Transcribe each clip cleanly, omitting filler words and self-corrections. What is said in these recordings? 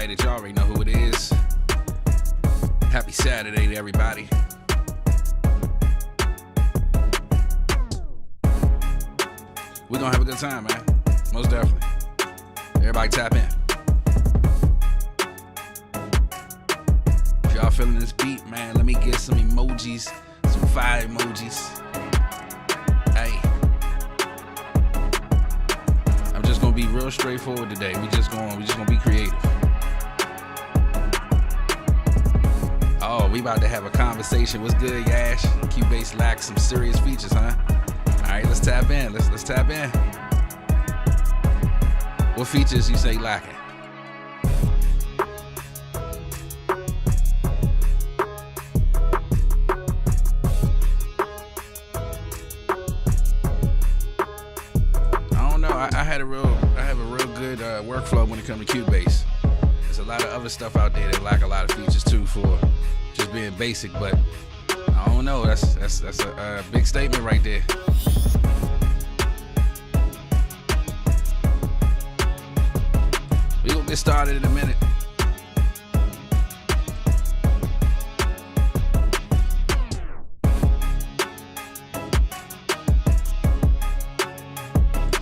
Affliate, y'all already know who it is. Happy Saturday to everybody. We're gonna have a good time, man. Most definitely. Everybody tap in. If y'all feeling this beat, man, let me get some emojis, some fire emojis. Hey. I'm just gonna be real straightforward today. We just gonna be creative. Oh, we about to have a conversation. What's good, Yash? Cubase lacks some serious features, huh? All right, let's tap in. Let's tap in. What features you say lacking? I don't know. I have a real good workflow when it comes to Cubase. There's a lot of other stuff out there that lack a lot of features too for just being basic, but I don't know. That's a big statement right there. We gonna get started in a minute.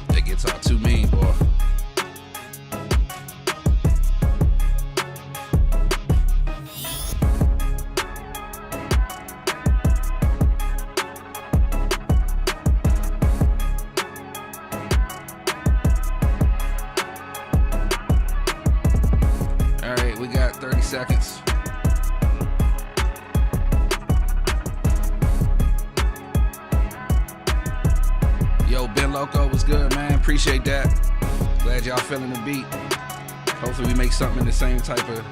That guitar too mean, boy. We got 30 seconds. Yo, Ben Loco, what's good, man? Appreciate that. Glad y'all feeling the beat. Hopefully we make something in the same type of,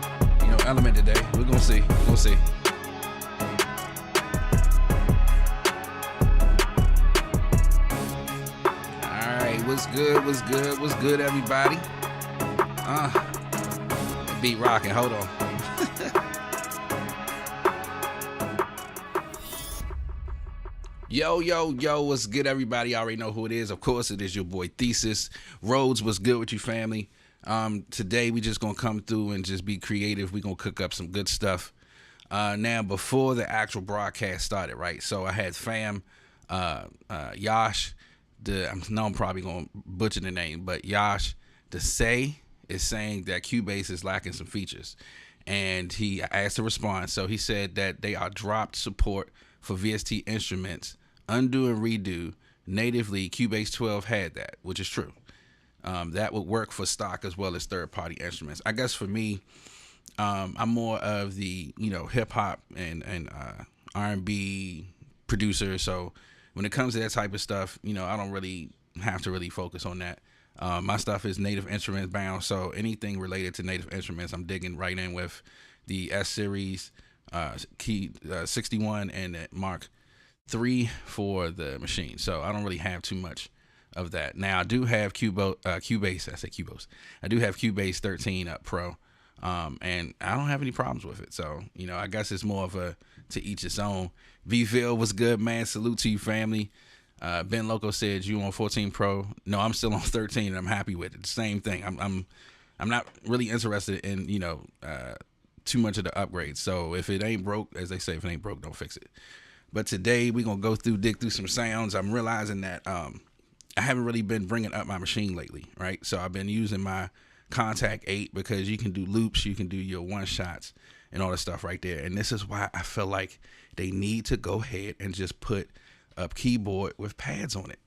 element today. We're gonna see. All right, what's good, everybody? Beat rocking, hold on. Yo, what's good, everybody? You already know who it is. Of course, it is your boy Thesis. Rhodes, what's good with you, family? Today, we just gonna come through and just be creative. We gonna cook up some good stuff. Now, before the actual broadcast started, right? So I had fam, Yash, I'm probably gonna butcher the name, but Yash, is saying that Cubase is lacking some features, and he asked a response. So he said that they are dropped support for VST instruments, undo and redo. Natively, Cubase 12 had that, which is true. That would work for stock as well as third-party instruments. I guess for me, I'm more of the hip hop and R&B producer. So when it comes to that type of stuff, I don't really have to really focus on that. My stuff is native instruments bound, so anything related to native instruments, I'm digging right in with the S series, key 61 and the Mark III for the machine. So I don't really have too much of that. Now I do have Cubase. I say Cubase. I do have Cubase 13 Pro, and I don't have any problems with it. So I guess it's more of a to each its own. Vville was good, man. Salute to you, family. Ben Loco said you on 14 Pro. No, I'm still on 13 and I'm happy with it. Same thing. I'm not really interested in, too much of the upgrades. So if it ain't broke, as they say, if it ain't broke, don't fix it. But today we're going to dig through some sounds. I'm realizing that I haven't really been bringing up my machine lately, right? So I've been using my Contact 8 because you can do loops, you can do your one shots and all that stuff right there. And this is why I feel like they need to go ahead and just put up keyboard with pads on it,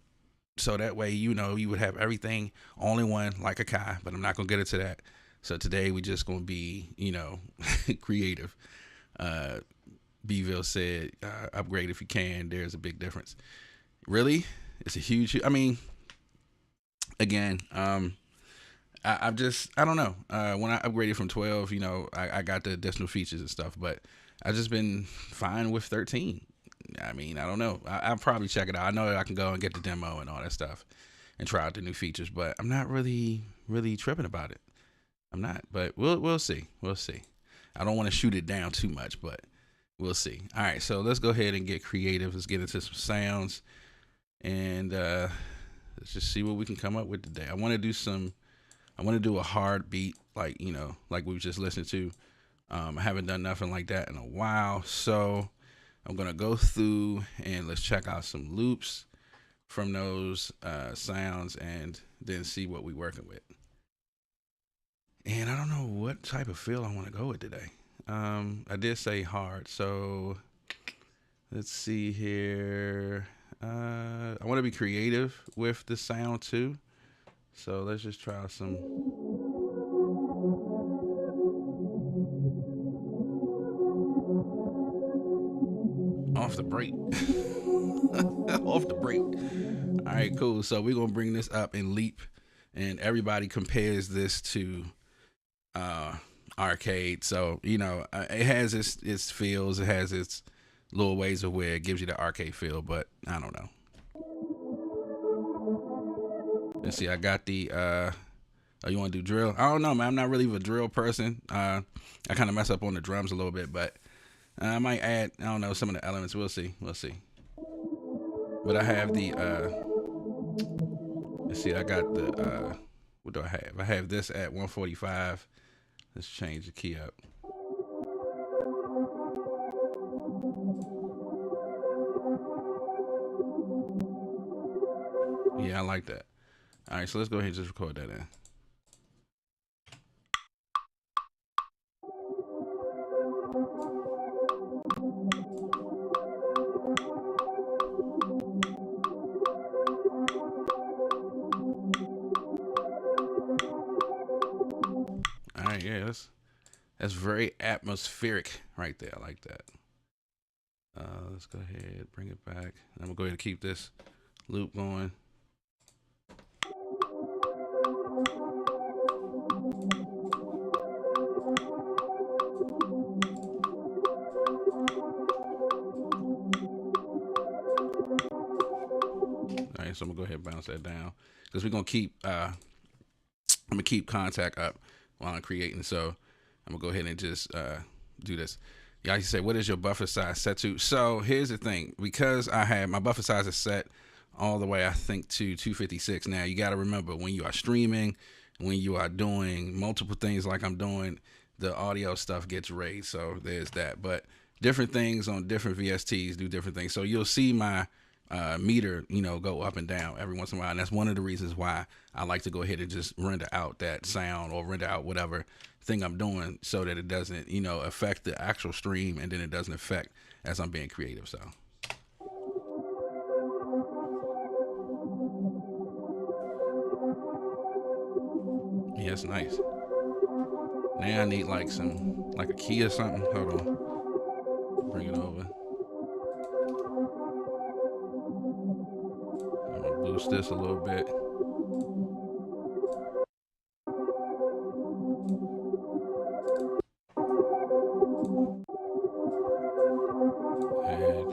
so that way you would have everything all in one like a Kai. But I'm not gonna get into that. So today we just gonna be creative. Bville said upgrade if you can. There's a big difference. Really, it's a huge. I mean, again, I don't know. When I upgraded from 12, I got the additional features and stuff, but I just been fine with 13. I mean, I don't know. I'll probably check it out. I know that I can go and get the demo and all that stuff and try out the new features, but I'm not really tripping about it. I'm not, but we'll see. We'll see. I don't want to shoot it down too much, but we'll see. All right, so let's go ahead and get creative. Let's get into some sounds, and let's just see what we can come up with today. I want to do some I want to do a hard beat, like like we were just listening to. I haven't done nothing like that in a while, so I'm gonna go through and let's check out some loops from those sounds, and then see what we're working with. And I don't know what type of feel I want to go with today. I did say hard, so let's see here. I want to be creative with the sound too, so let's just try some off the break. Off the break. All right, cool. So we're gonna bring this up in Leap, and everybody compares this to uh, arcade. So it has its feels. It has its little ways of where it gives you the arcade feel, but I don't know. Let's see. I got the. Oh, you want to do drill? I don't know, man. I'm not really a drill person. I kind of mess up on the drums a little bit, but I might add. I don't know, some of the elements. We'll see. We'll see. But I have the. Let's see. I got the. What do I have? I have this at 145. Let's change the key up. Yeah, I like that. All right, so let's go ahead and just record that in. All right, yeah, that's very atmospheric right there. I like that. Let's go ahead, bring it back. I'm gonna go ahead and keep this loop going. All right, so I'm gonna go ahead and bounce that down because we're gonna keep. I'm gonna keep contact up while I'm creating. So I'm gonna go ahead and just do this. Y'all can say, what is your buffer size set to? So here's the thing, because I have my buffer size is set all the way, I think, to 256. Now you got to remember, when you are streaming, when you are doing multiple things like I'm doing, the audio stuff gets raised. So there's that. But different things on different VSTs do different things. So you'll see my meter, go up and down every once in a while. And that's one of the reasons why I like to go ahead and just render out that sound or render out whatever thing I'm doing, so that it doesn't, affect the actual stream, and then it doesn't affect as I'm being creative. So yeah, it's nice. Now I need like a key or something. Hold on. Bring it over. I'm gonna boost this a little bit. And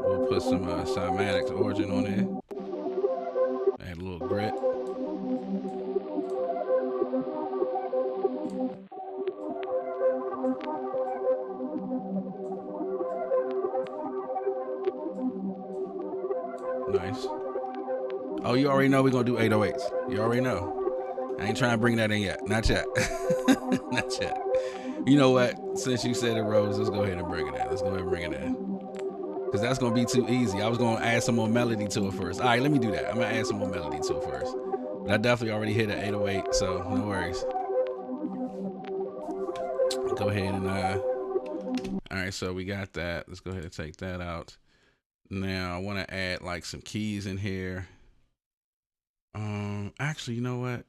we'll put some cymatics origin on there. Add a little grit. Nice. Oh, you already know we're gonna do 808s. You already know. I ain't trying to bring that in yet. Not yet. Not yet. You know what? Since you said it, Rose, let's go ahead and bring it in. Let's go ahead and bring it in. Because that's going to be too easy. I was going to add some more melody to it first. All right, let me do that. I'm going to add some more melody to it first. But I definitely already hit an 808, so no worries. Go ahead and, all right, so we got that. Let's go ahead and take that out. Now, I want to add like some keys in here. Actually, you know what?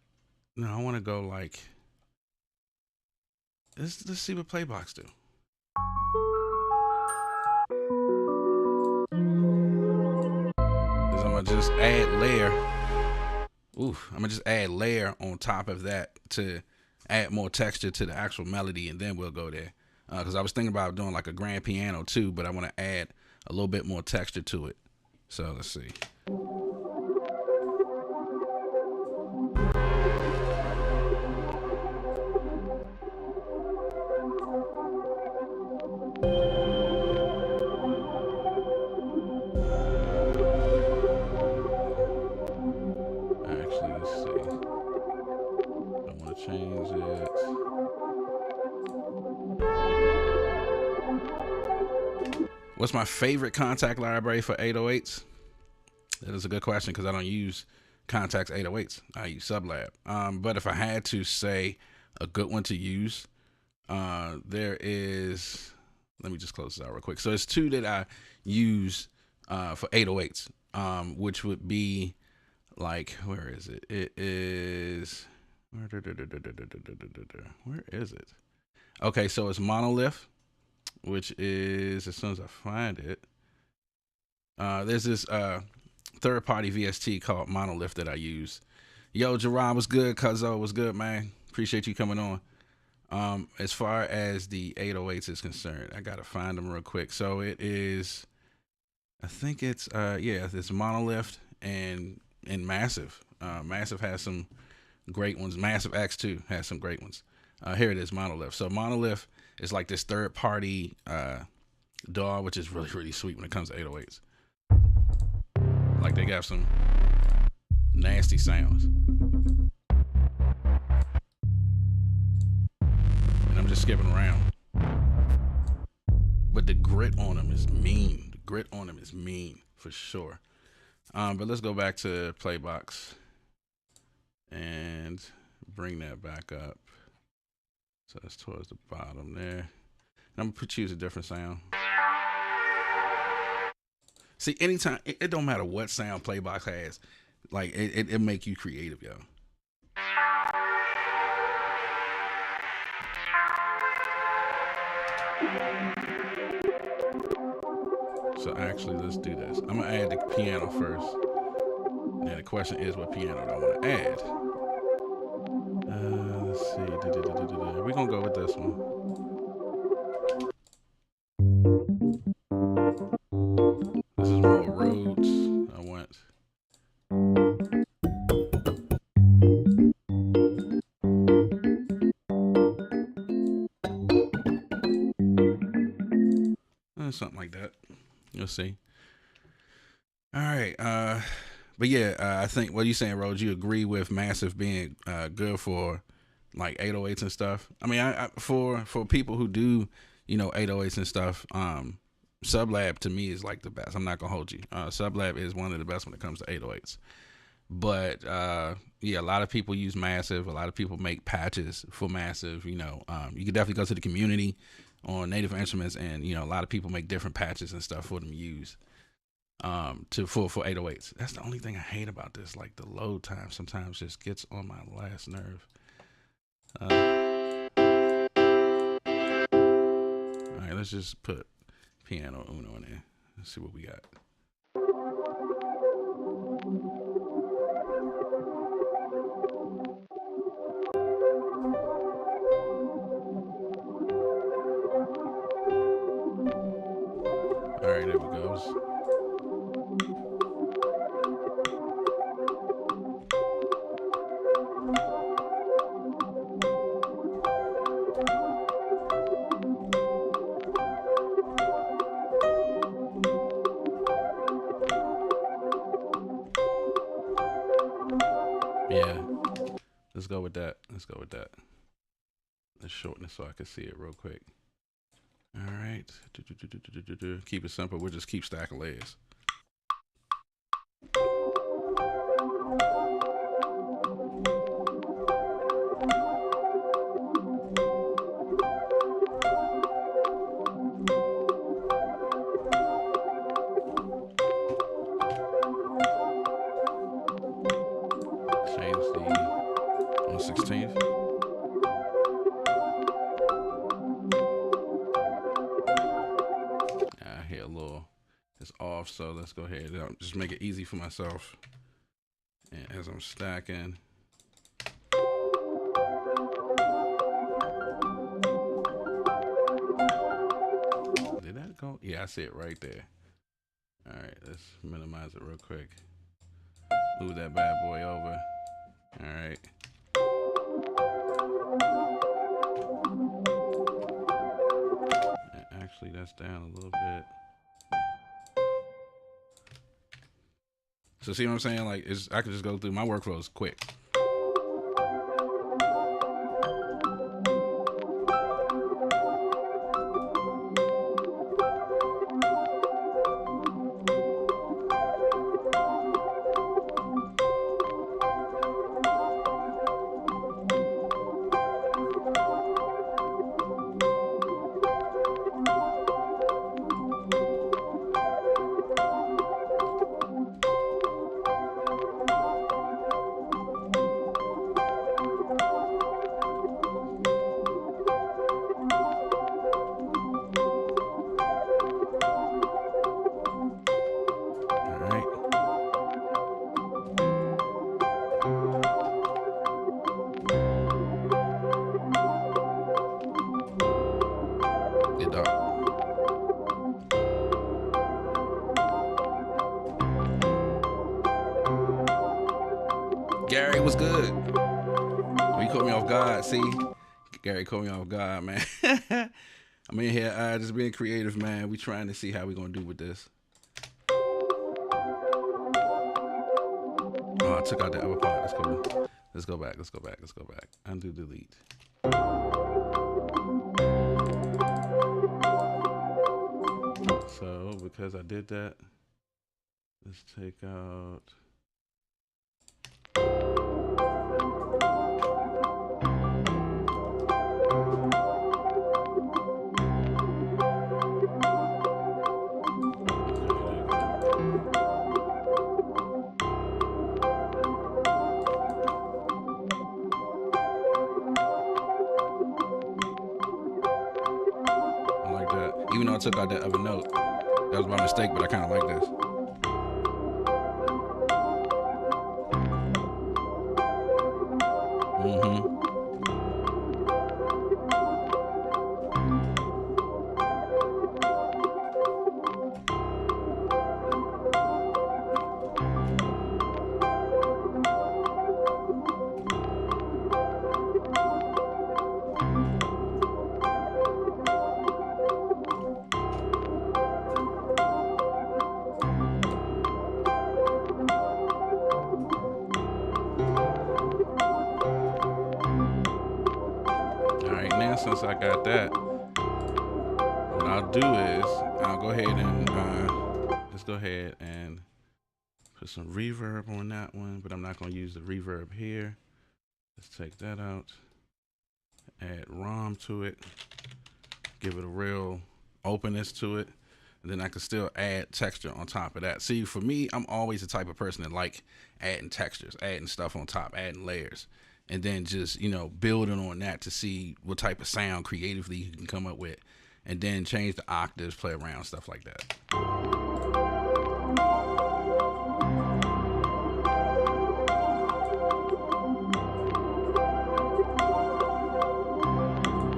No, I want to go like, let's see what Playbox do. Because I'm going to just add layer. I'm going to just add layer on top of that to add more texture to the actual melody, and then we'll go there. Because I was thinking about doing like a grand piano too, but I want to add a little bit more texture to it. So let's see. Actually, let's see. What's my favorite contact library for 808s? That is a good question because I don't use Contacts 808s. I use Sublab. But if I had to say a good one to use, there is. Let me just close this out real quick. So there's two that I use for 808s, which would be like, where is it? It is. Where is it? Okay, so it's Monolith, which is, as soon as I find it, there's this third-party VST called Monolith that I use. Yo, Gerard, was good? Cuzzo, was good, man? Appreciate you coming on. As far as the 808s is concerned, I gotta find them real quick. So it is, I think it's it's Monolith and Massive. Massive has some great ones. Massive X too has some great ones. Here it is, Monolith. So Monolith is like this third party DAW, which is really, really sweet when it comes to 808s. Like they got some nasty sounds. And I'm just skipping around. But the grit on them is mean. The grit on them is mean for sure. But let's go back to Playbox and bring that back up. So that's towards the bottom there. And I'm gonna choose a different sound. See, anytime, it don't matter what sound Playbox has, like it make you creative, yo. So actually, let's do this. I'm gonna add the piano first. Now the question is, what piano do I want to add? Let's see. We're gonna go with this one. This is more Rhodes. I want. Something like that. You'll see. All right. But yeah, I think what you saying, Rhodes, you agree with Massive being good for like 808s and stuff. I mean, I for people who do, 808s and stuff, Sublab to me is like the best. I'm not gonna hold you. Sublab is one of the best when it comes to 808s. But yeah, a lot of people use Massive. A lot of people make patches for Massive. You can definitely go to the community on Native Instruments, and a lot of people make different patches and stuff for them to use for 808s. That's the only thing I hate about this. Like the load time sometimes just gets on my last nerve. All right, let's just put piano uno in there. Let's see what we got. All right, there we go. Yeah, let's go with that. Let's shorten it so I can see it real quick. All right. Keep it simple. We'll just keep stacking layers. Change the 1/16. A little, it's off, so let's go ahead and just make it easy for myself. And as I'm stacking, did that go? Yeah, I see it right there. All right, let's minimize it real quick. Move that bad boy over. All right. And actually, that's down a little bit. So see what I'm saying? Like, I can just go through my workflow is quick. Gary was good. Oh, you caught me off guard. See, Gary caught me off guard, man. I'm in here just being creative, man. We trying to see how we gonna do with this. Oh, I took out the other part. That's cool. Let's go back. Let's go back. Let's go back. Undo, delete. So because I did that, let's take out. Even though I took out that other note, that was my mistake, but I kind of like this. Since I got that, what I'll do is I'll go ahead and let's go ahead and put some reverb on that one, but I'm not going to use the reverb here. Let's take that out, add ROM to it, give it a real openness to it, and then I can still add texture on top of that. See, for me, I'm always the type of person that like adding textures, adding stuff on top, adding layers. And then just, you know, building on that to see what type of sound creatively you can come up with. And then change the octaves, play around, stuff like that.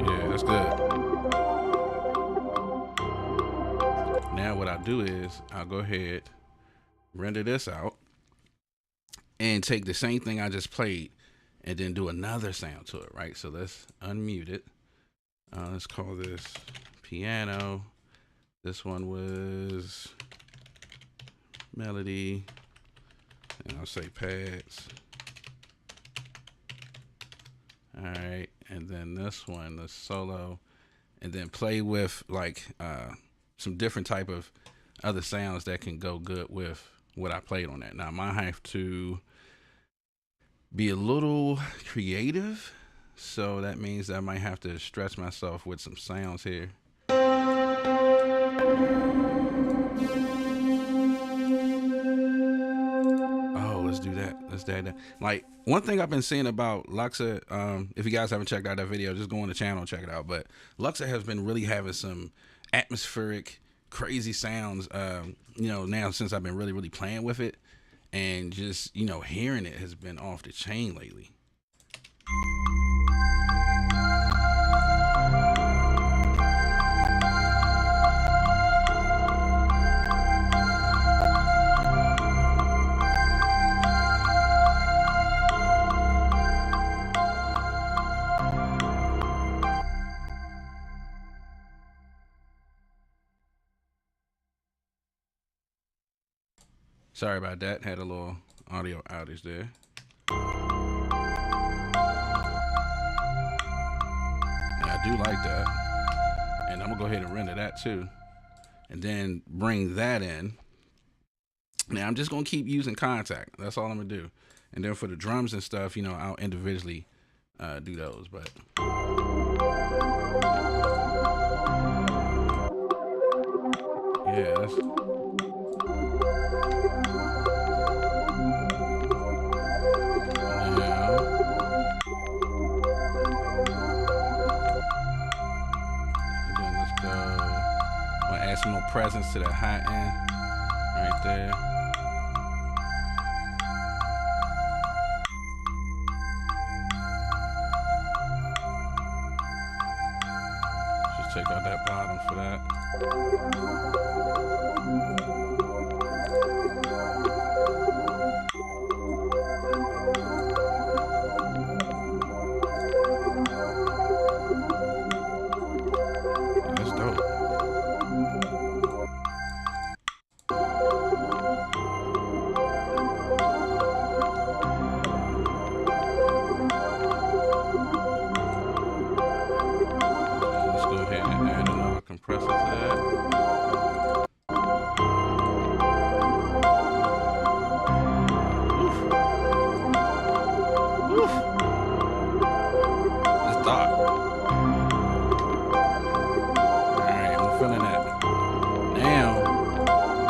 Yeah, that's good. Now what I do is I'll go ahead, render this out, and take the same thing I just played and then do another sound to it, right? So let's unmute it. Let's call this piano. This one was melody. And I'll say pads. All right, and then this one, the solo. And then play with like some different type of other sounds that can go good with what I played on that. Now I might have to be a little creative, so that means I might have to stretch myself with some sounds here. Oh, let's do that. Let's do that. Like, one thing I've been seeing about Luxa, if you guys haven't checked out that video, just go on the channel and check it out. But Luxa has been really having some atmospheric, crazy sounds, you know, now since I've been really playing with it. And just, you know, hearing it has been off the chain lately. Sorry about that. Had a little audio outage there. And I do like that. And I'm gonna go ahead and render that too. And then bring that in. Now I'm just gonna keep using Contact. That's all I'm gonna do. And then for the drums and stuff, you know, I'll individually do those. But yeah, that's add some more presence to that high end right there. Just take out that bottom for that.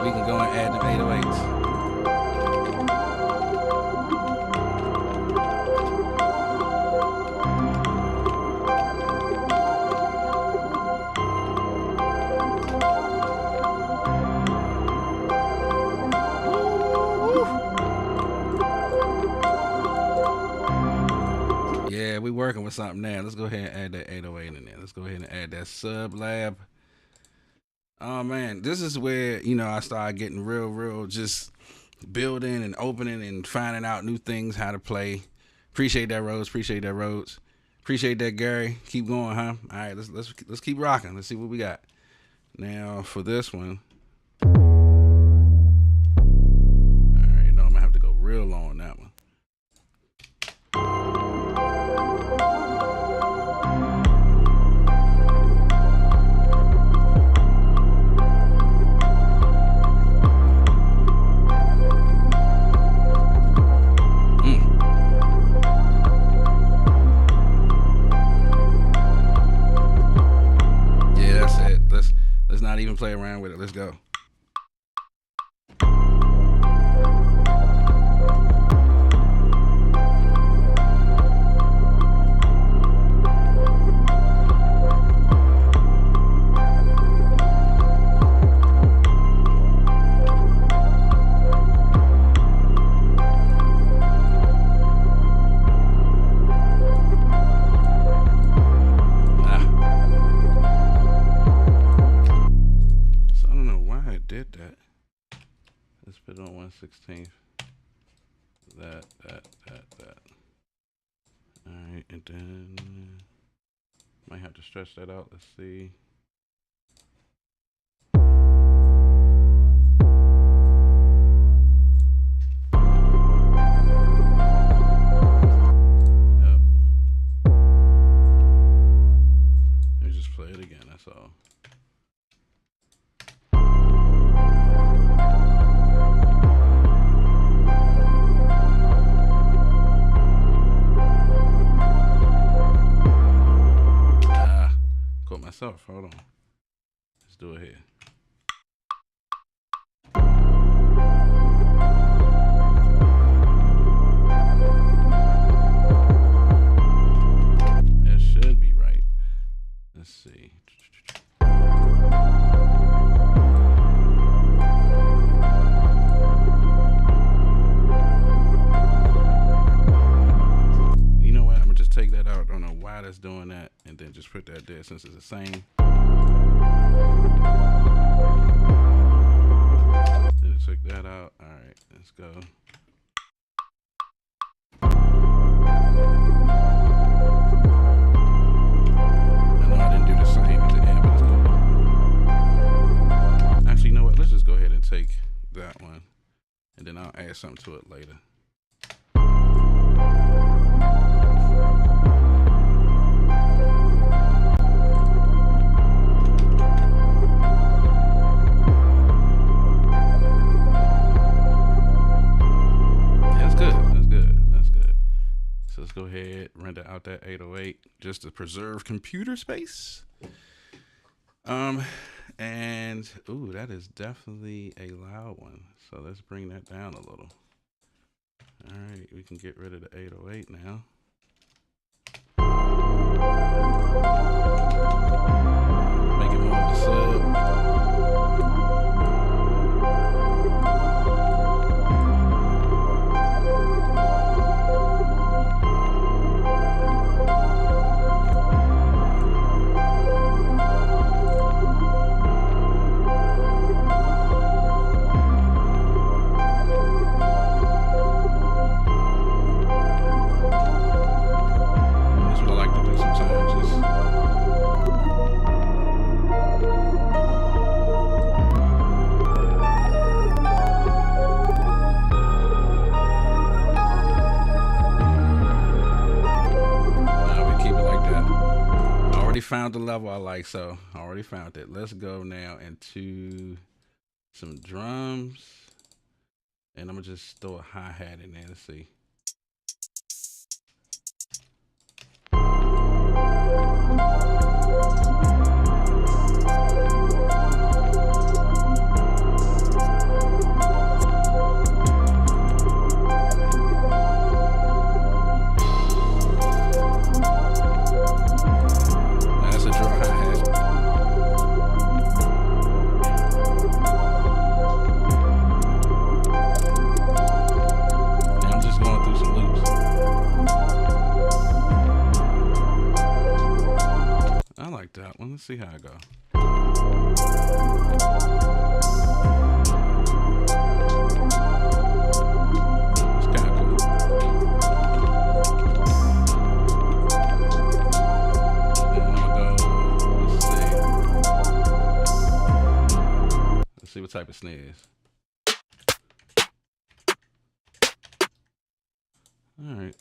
we can go and add them 808s. Yeah, we working with something now. Let's go ahead and add that 808 in there. Let's go ahead and add that sub lab. Oh man, this is where, you know, I started getting real just building and opening and finding out new things, how to play. Appreciate that, Rhodes. Appreciate that, Rhodes. Appreciate that, Gary. Keep going, huh? All right, let's keep rocking. Let's see what we got. Now for this one. All right, no, I'm gonna have to go real low on that one. Let's not even play around with it. Let's go. Did that. Let's put it on 1/16. That. Alright, and then might have to stretch that out. Let's see. Yep. Let me just play it again, that's all. Myself. Hold on. Let's do it here. That should be right. Let's see. You know what? I'm gonna just take that out. I don't know why that's doing that. And then just put that there since it's the same. Then I took that out. All right, let's go. I know I didn't do the same at the end, but it's cool. Actually, you know what? Let's just go ahead and take that one, and then I'll add something to it later. Go ahead, render out that 808 just to preserve computer space. And ooh, that is definitely a loud one. So let's bring that down a little. All right, we can get rid of the 808 now. Make it more of a sub. Found the level I like, so I already found it. Let's go now into some drums, and I'm gonna just throw a hi-hat in there. Let's see. see how it go. It's kind of cool. Then I'm gonna go. Let's see what type of snare is. All right.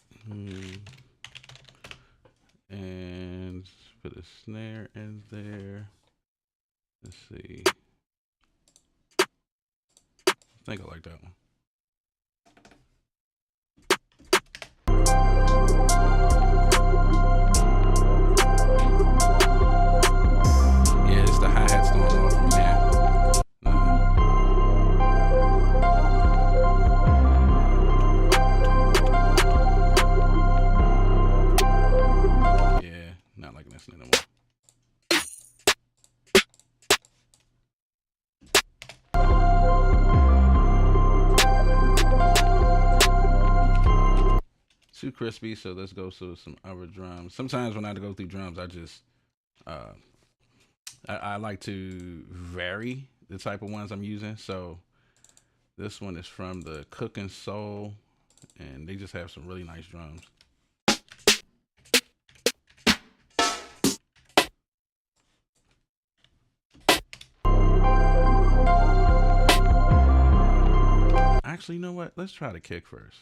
And put a snare in there. Let's see. I think I like that one. Yeah, it's the hi-hats going on from there. Not liking this no more. Too crispy, so let's go to some other drums. Sometimes when I go through drums, I just I like to vary the type of ones I'm using. So this one is from the Cooking Soul, and they just have some really nice drums. Actually, you know what? Let's try the kick first.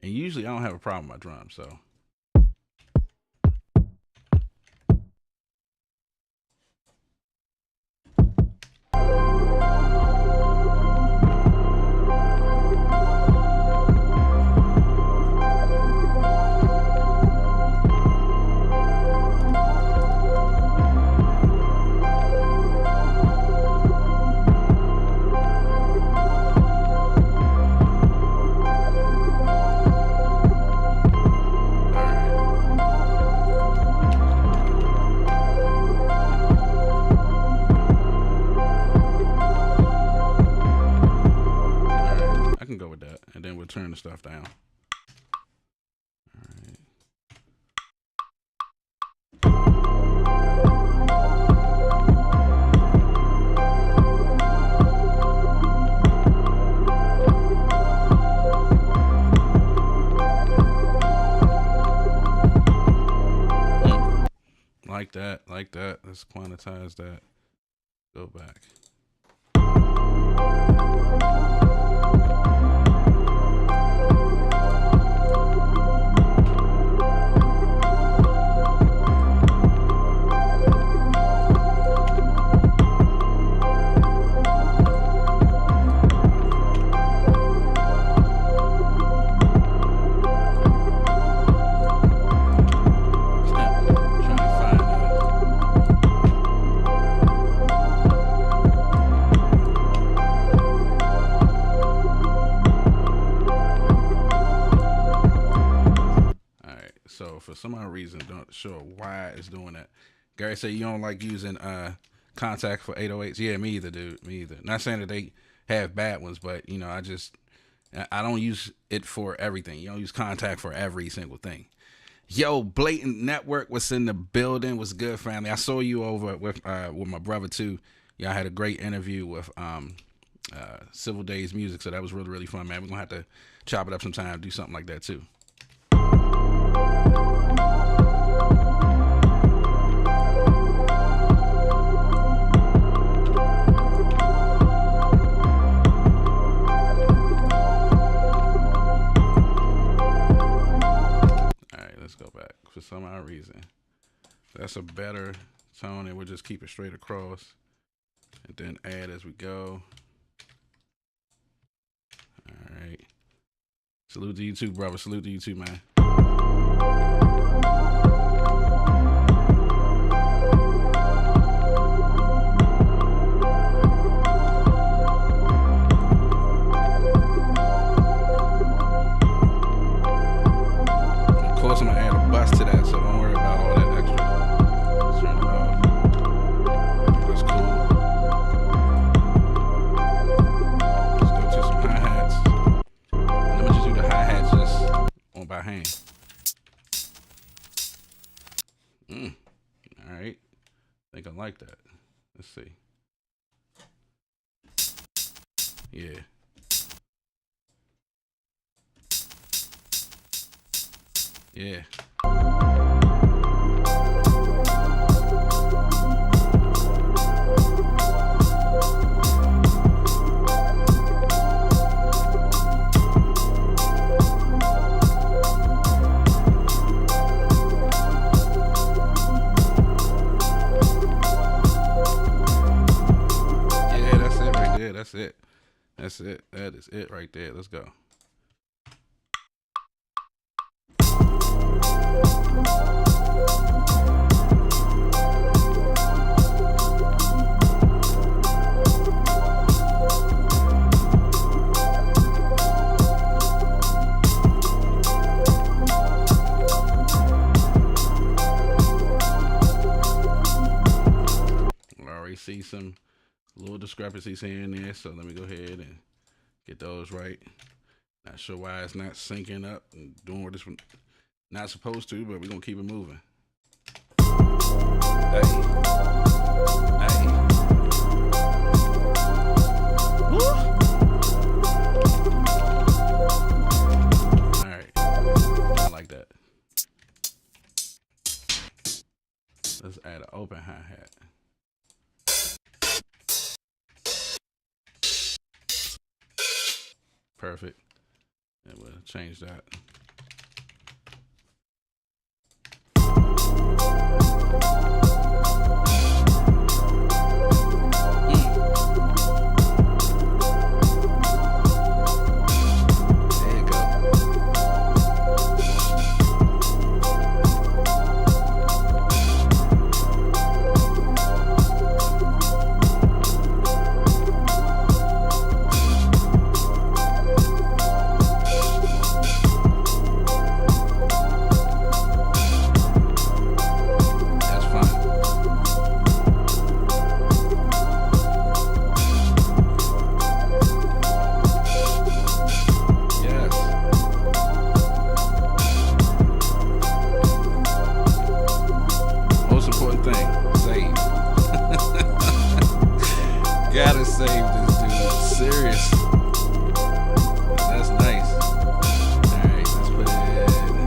And usually I don't have a problem with my drums, so. Turn the stuff down. All right. Like that. Let's quantize that. Go back. For some odd reason, don't sure why it's doing that. Gary said you don't like using contact for 808s. Yeah, me either, dude. Me either. Not saying that they have bad ones, but you know, I don't use it for everything. You don't use contact for every single thing. Yo, Blatant Network was in the building. Was good, family. I saw you over with my brother too. Yeah, I had a great interview with Civil Days Music, so that was really, really fun, man. We're gonna have to chop it up sometime, do something like that too. For some odd reason, that's a better tone, and we'll just keep it straight across and then add as we go. All right. Salute to you too, brother. Salute to you too, man. To that, so don't worry about all that extra. Let's turn it off. That's cool. Let's go to some hi-hats. Let me just do the hi-hats just on by hand. All right. I think I like that. Let's see. Yeah. Yeah. That's it. That's it. That is it right there. Let's go. I already see some little discrepancies here and there, so let me go ahead and get those right. Not sure why it's not syncing up and doing what it's not supposed to, but we're gonna keep it moving. Hey. Hey. Woo. All right. I like that. Let's add an open hi-hat. Perfect. And we'll change that. There you go. Gotta save this dude. Serious. That's nice. Alright, let's put it in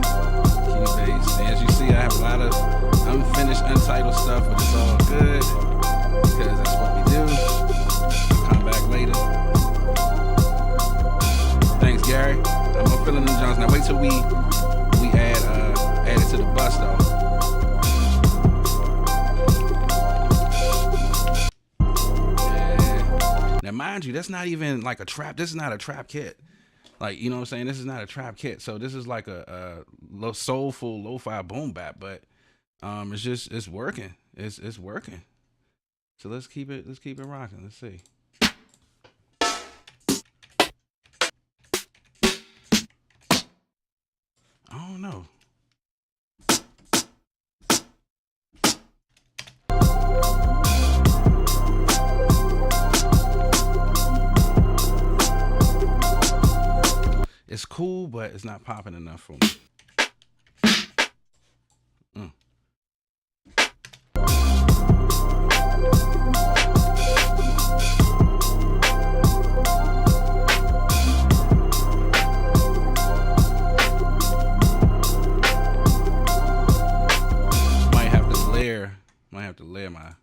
Cubase. And as you see, I have a lot of unfinished, untitled stuff, but it's all good because that's what we do. I'll come back later. Thanks, Gary. I'm gonna fill in the Jones. Now wait till we add it to the bus though. Now, mind you, that's not even like a trap. This is not a trap kit. Like, you know what I'm saying? This is not a trap kit. So this is like a soulful lo-fi boom bap, but it's working. It's working. So let's keep it rocking. Let's see. I don't know. It's cool, but it's not popping enough for me. Might have to layer my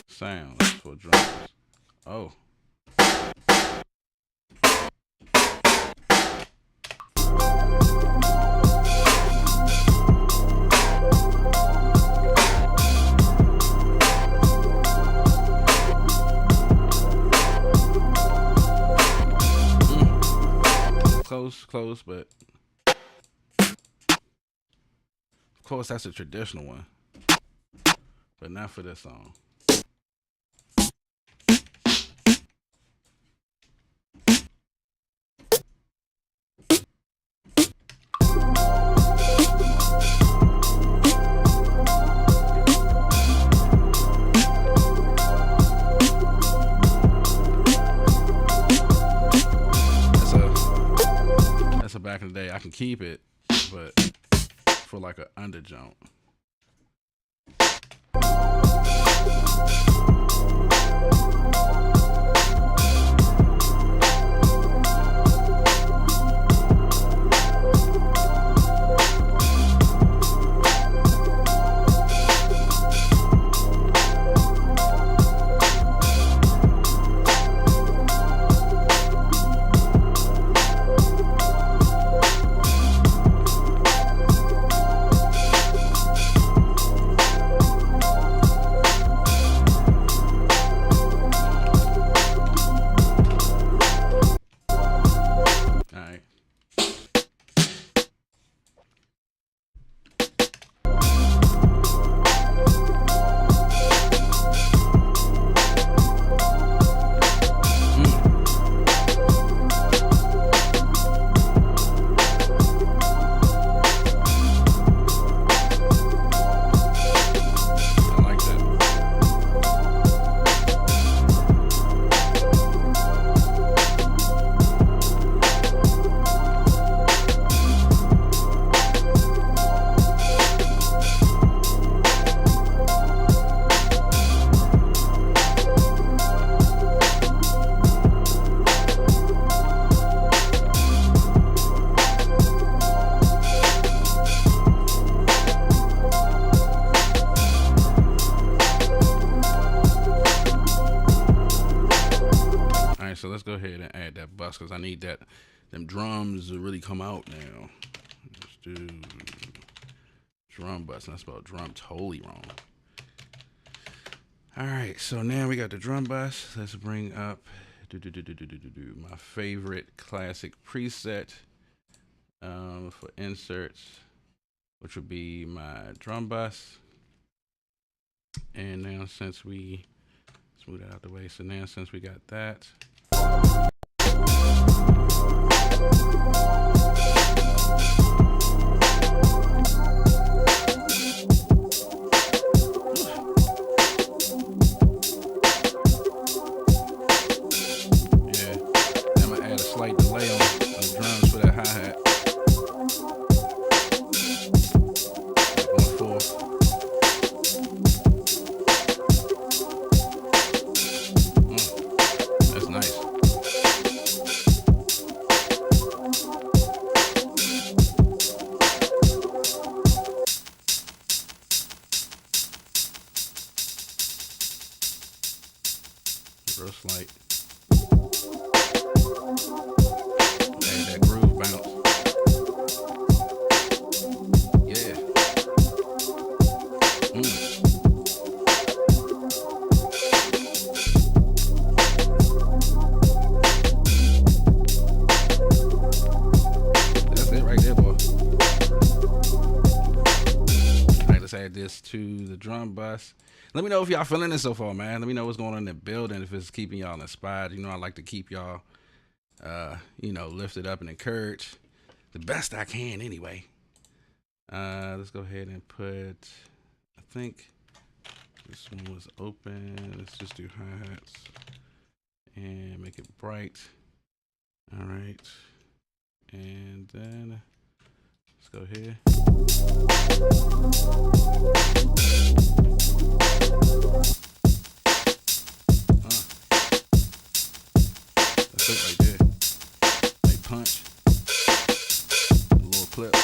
sounds for drums. Oh. Close, but of course that's a traditional one, but not for this song. Back in the day, I can keep it, but for like an underjump. right, so let's go ahead and add that bus because I need that them drums to really come out now. Let's do drum bus, and I spelled drum totally wrong. All right, so now we got the drum bus. Let's bring up my favorite classic preset for inserts, which would be my drum bus. And now since we smooth it out the way, so now since we got that, slight delay on the drums for that hi-hat. Like 1/4. That's nice. Real slight. That groove bounce. Yeah. That's it right there, boy. Alright, let's add this to the drum bus. Let me know if y'all feeling this so far, man. Let me know what's going on in the building, if it's keeping y'all inspired. You know, I like to keep y'all lifted up and encouraged the best I can anyway. Let's go ahead and put, I think this one was open. Let's just do hi-hats and make it bright. All right. And then let's go here. That's it right there. Punch, a little clip.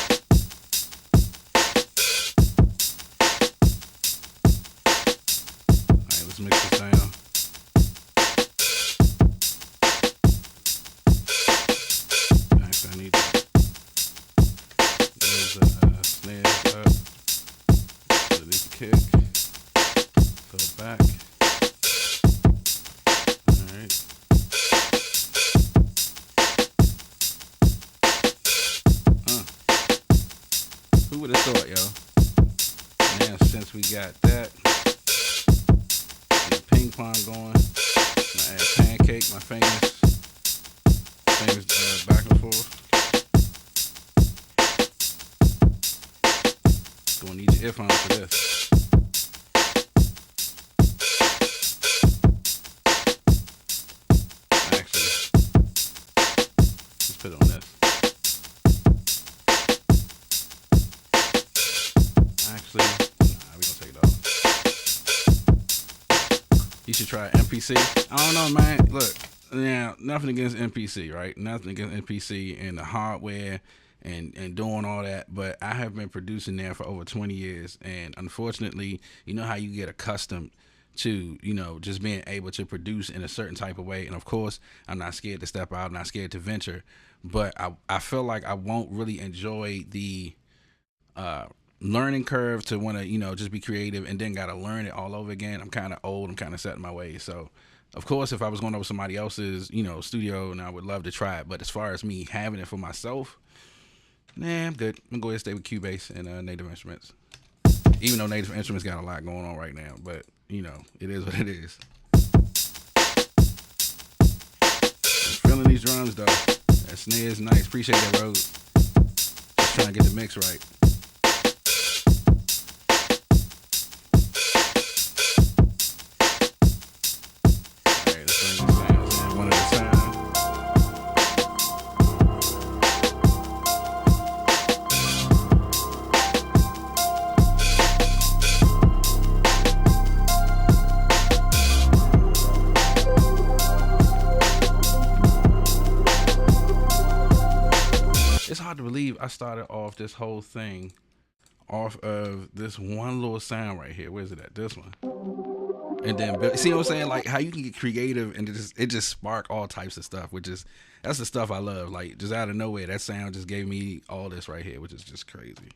Alright, let's mix this down. Actually, I need that. There's a snare up. Release the kick. Go back. Alright. Who would have thought, yo? Now, since we got that, the ping pong going, I add pancake, my fingers back and forth. Gonna need your earphones for this. Actually, let's put it on this. Actually, nah, we gonna take it off. You should try MPC. I don't know, man. Look, now nothing against MPC, right? Nothing against MPC and the hardware and doing all that, but I have been producing there for over 20 years, and unfortunately, you know how you get accustomed to, just being able to produce in a certain type of way. And of course, I'm not scared to step out, I'm not scared to venture, but I feel like I won't really enjoy the learning curve to want to, just be creative and then got to learn it all over again. I'm kind of old, I'm kind of set in my ways. So of course, if I was going over somebody else's, studio, and I would love to try it, but as far as me having it for myself, nah, I'm good. I'm gonna go ahead and stay with Cubase and Native Instruments. Even though Native Instruments got a lot going on right now, but it is what it is. I'm feeling these drums though. That snare is nice. Appreciate that, Rode. Just trying to get the mix right. Alright, let's bring this down one at a time. It's hard to believe I started off this whole thing off of this one little sound right here. Where's it at? This one. and then see what I'm saying? Like how you can get creative and it just spark all types of stuff, which is that's the stuff I love. Like just out of nowhere, that sound just gave me all this right here, which is just crazy.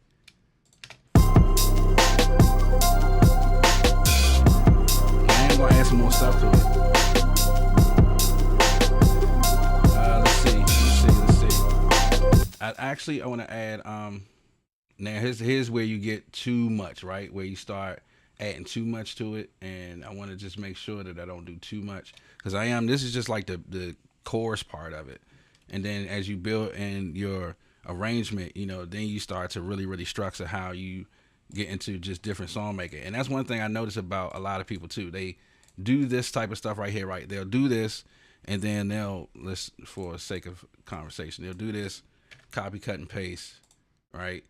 I ain't gonna add some more stuff to it. Let's see. I want to add. Now here's where you get too much, right? Where you start adding too much to it, and I want to just make sure that I don't do too much because I am. This is just like the chorus part of it, and then as you build in your arrangement, then you start to really structure how you get into just different song making. And that's one thing I notice about a lot of people too. They do this type of stuff right here, right? They'll do this, and then let's for the sake of conversation, they'll do this, copy, cut, and paste, right?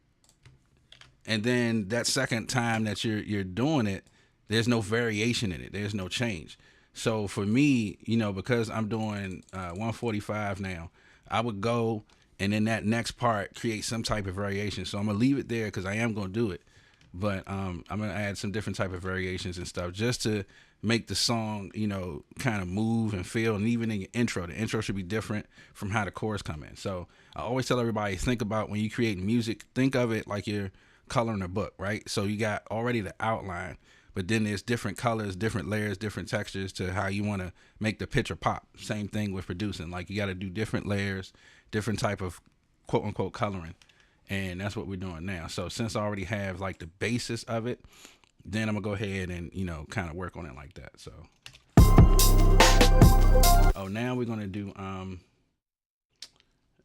And then that second time that you're doing it, there's no variation in it. There's no change. So for me, because I'm doing 145 now, I would go and in that next part create some type of variation. So I'm gonna leave it there because I am gonna do it, but I'm gonna add some different type of variations and stuff just to make the song, kind of move and feel. And even in your intro, the intro should be different from how the chorus come in. So I always tell everybody, think about when you create music, think of it like you're coloring a book, right? So you got already the outline, but then there's different colors, different layers, different textures to how you want to make the picture pop. Same thing with producing. Like you got to do different layers, different type of quote unquote coloring. And that's what we're doing now. So since I already have like the basis of it, then I'm gonna go ahead and, kind of work on it like that. So, now we're gonna do, I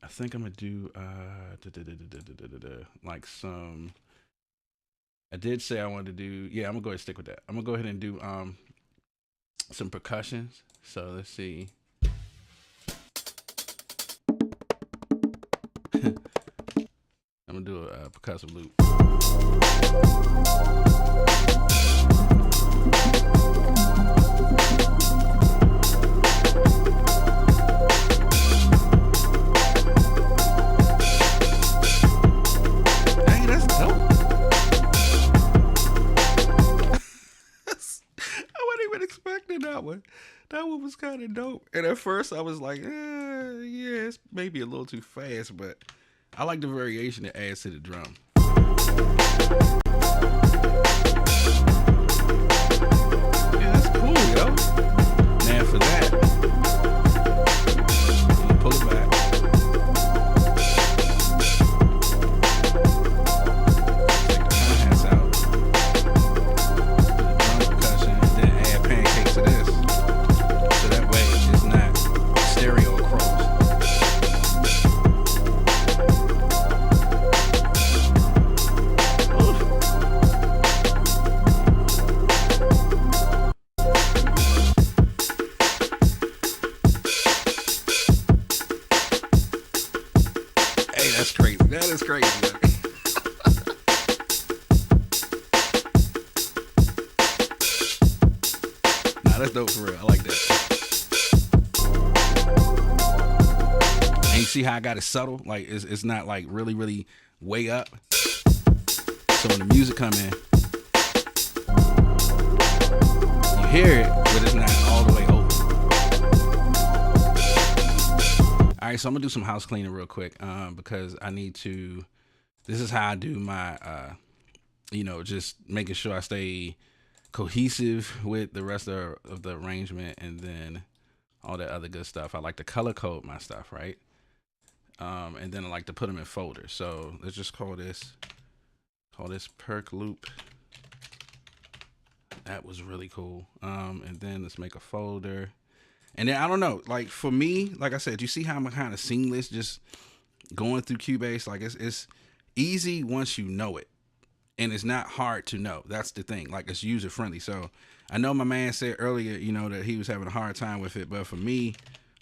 think I'm gonna do, like some, I did say I wanted to do, yeah, I'm gonna go ahead and stick with that. I'm gonna go ahead and do some percussions. So let's see. I'm gonna do a percussive loop. That one was kind of dope. And at first I was like, yeah, it's maybe a little too fast, but I like the variation it adds to the drum. Yeah, that's cool, yo. Now for that, you pull it back. Take the hi-hats out. The drum percussion, and then add pancakes to this. So that way it's not stereo across. Hey, that's crazy. That is crazy. Nah, that's dope for real. I like that. And you see how I got it subtle? Like it's not like really way up. So when the music come in, you hear it, but it's not all the way over. All right, so I'm gonna do some house cleaning real quick because I need to. This is how I do my, just making sure I stay cohesive with the rest of the arrangement and then all that other good stuff. I like to color code my stuff, right? And then I like to put them in folders. So let's just call this perk loop. That was really cool. And then let's make a folder. And then I don't know, like for me, like I said, you see how I'm kind of seamless just going through Cubase? Like it's easy once you know it. And it's not hard to know. That's the thing. Like it's user friendly. So I know my man said earlier, that he was having a hard time with it. But for me,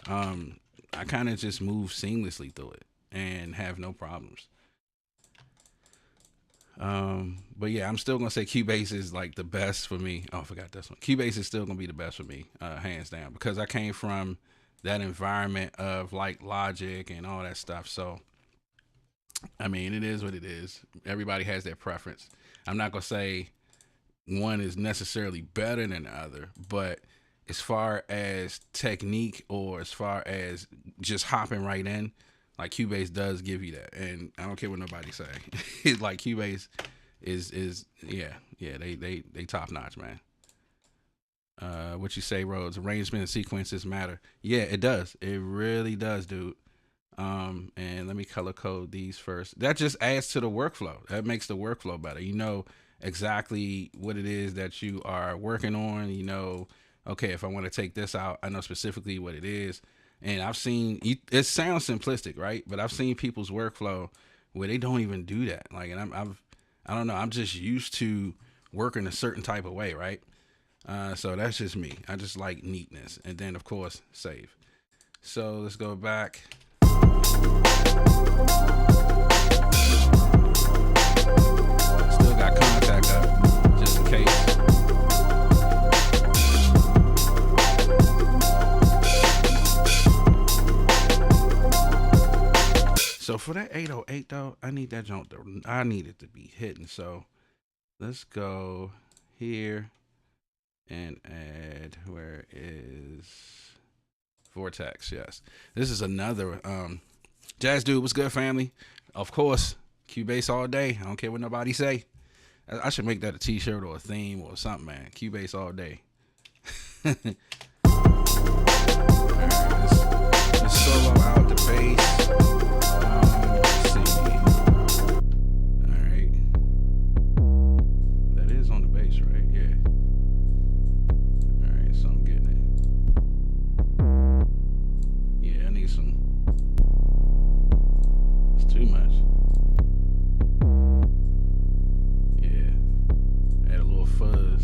I kind of just move seamlessly through it and have no problems. But yeah, I'm still gonna say Cubase is like the best for me. Oh, I forgot this one. Cubase is still gonna be the best for me, hands down, because I came from that environment of like Logic and all that stuff. So I mean, it is what it is. Everybody has their preference. I'm not gonna say one is necessarily better than the other, but as far as technique or as far as just hopping right in, like Cubase does give you that, and I don't care what nobody say. It's like Cubase is yeah they top notch, man. What you say, Rhodes? Arrangement and sequences matter. Yeah, it does. It really does, dude. And let me color code these first. That just adds to the workflow. That makes the workflow better. You know exactly what it is that you are working on. You know, okay, if I want to take this out, I know specifically what it is. And I've seen it sounds simplistic, right? But I've seen people's workflow where they don't even do that. Like, and I don't know. I'm just used to working a certain type of way, right? So that's just me. I just like neatness. And then, of course, save. So let's go back. Still got contact up, just in case. So for that 808 though, I need that jump. I need it to be hitting. So let's go here and add, where is Vortex? Yes, this is another Jazz Dude. What's good, family? Of course, Cubase all day. I don't care what nobody say. I should make that a t-shirt or a theme or something, man. Cubase all day. All right, let's solo out the bass. Let's see. All right, that is on the bass, right? Yeah. All right, so I'm getting it. Yeah, I need some. It's too much. Yeah, add a little fuzz.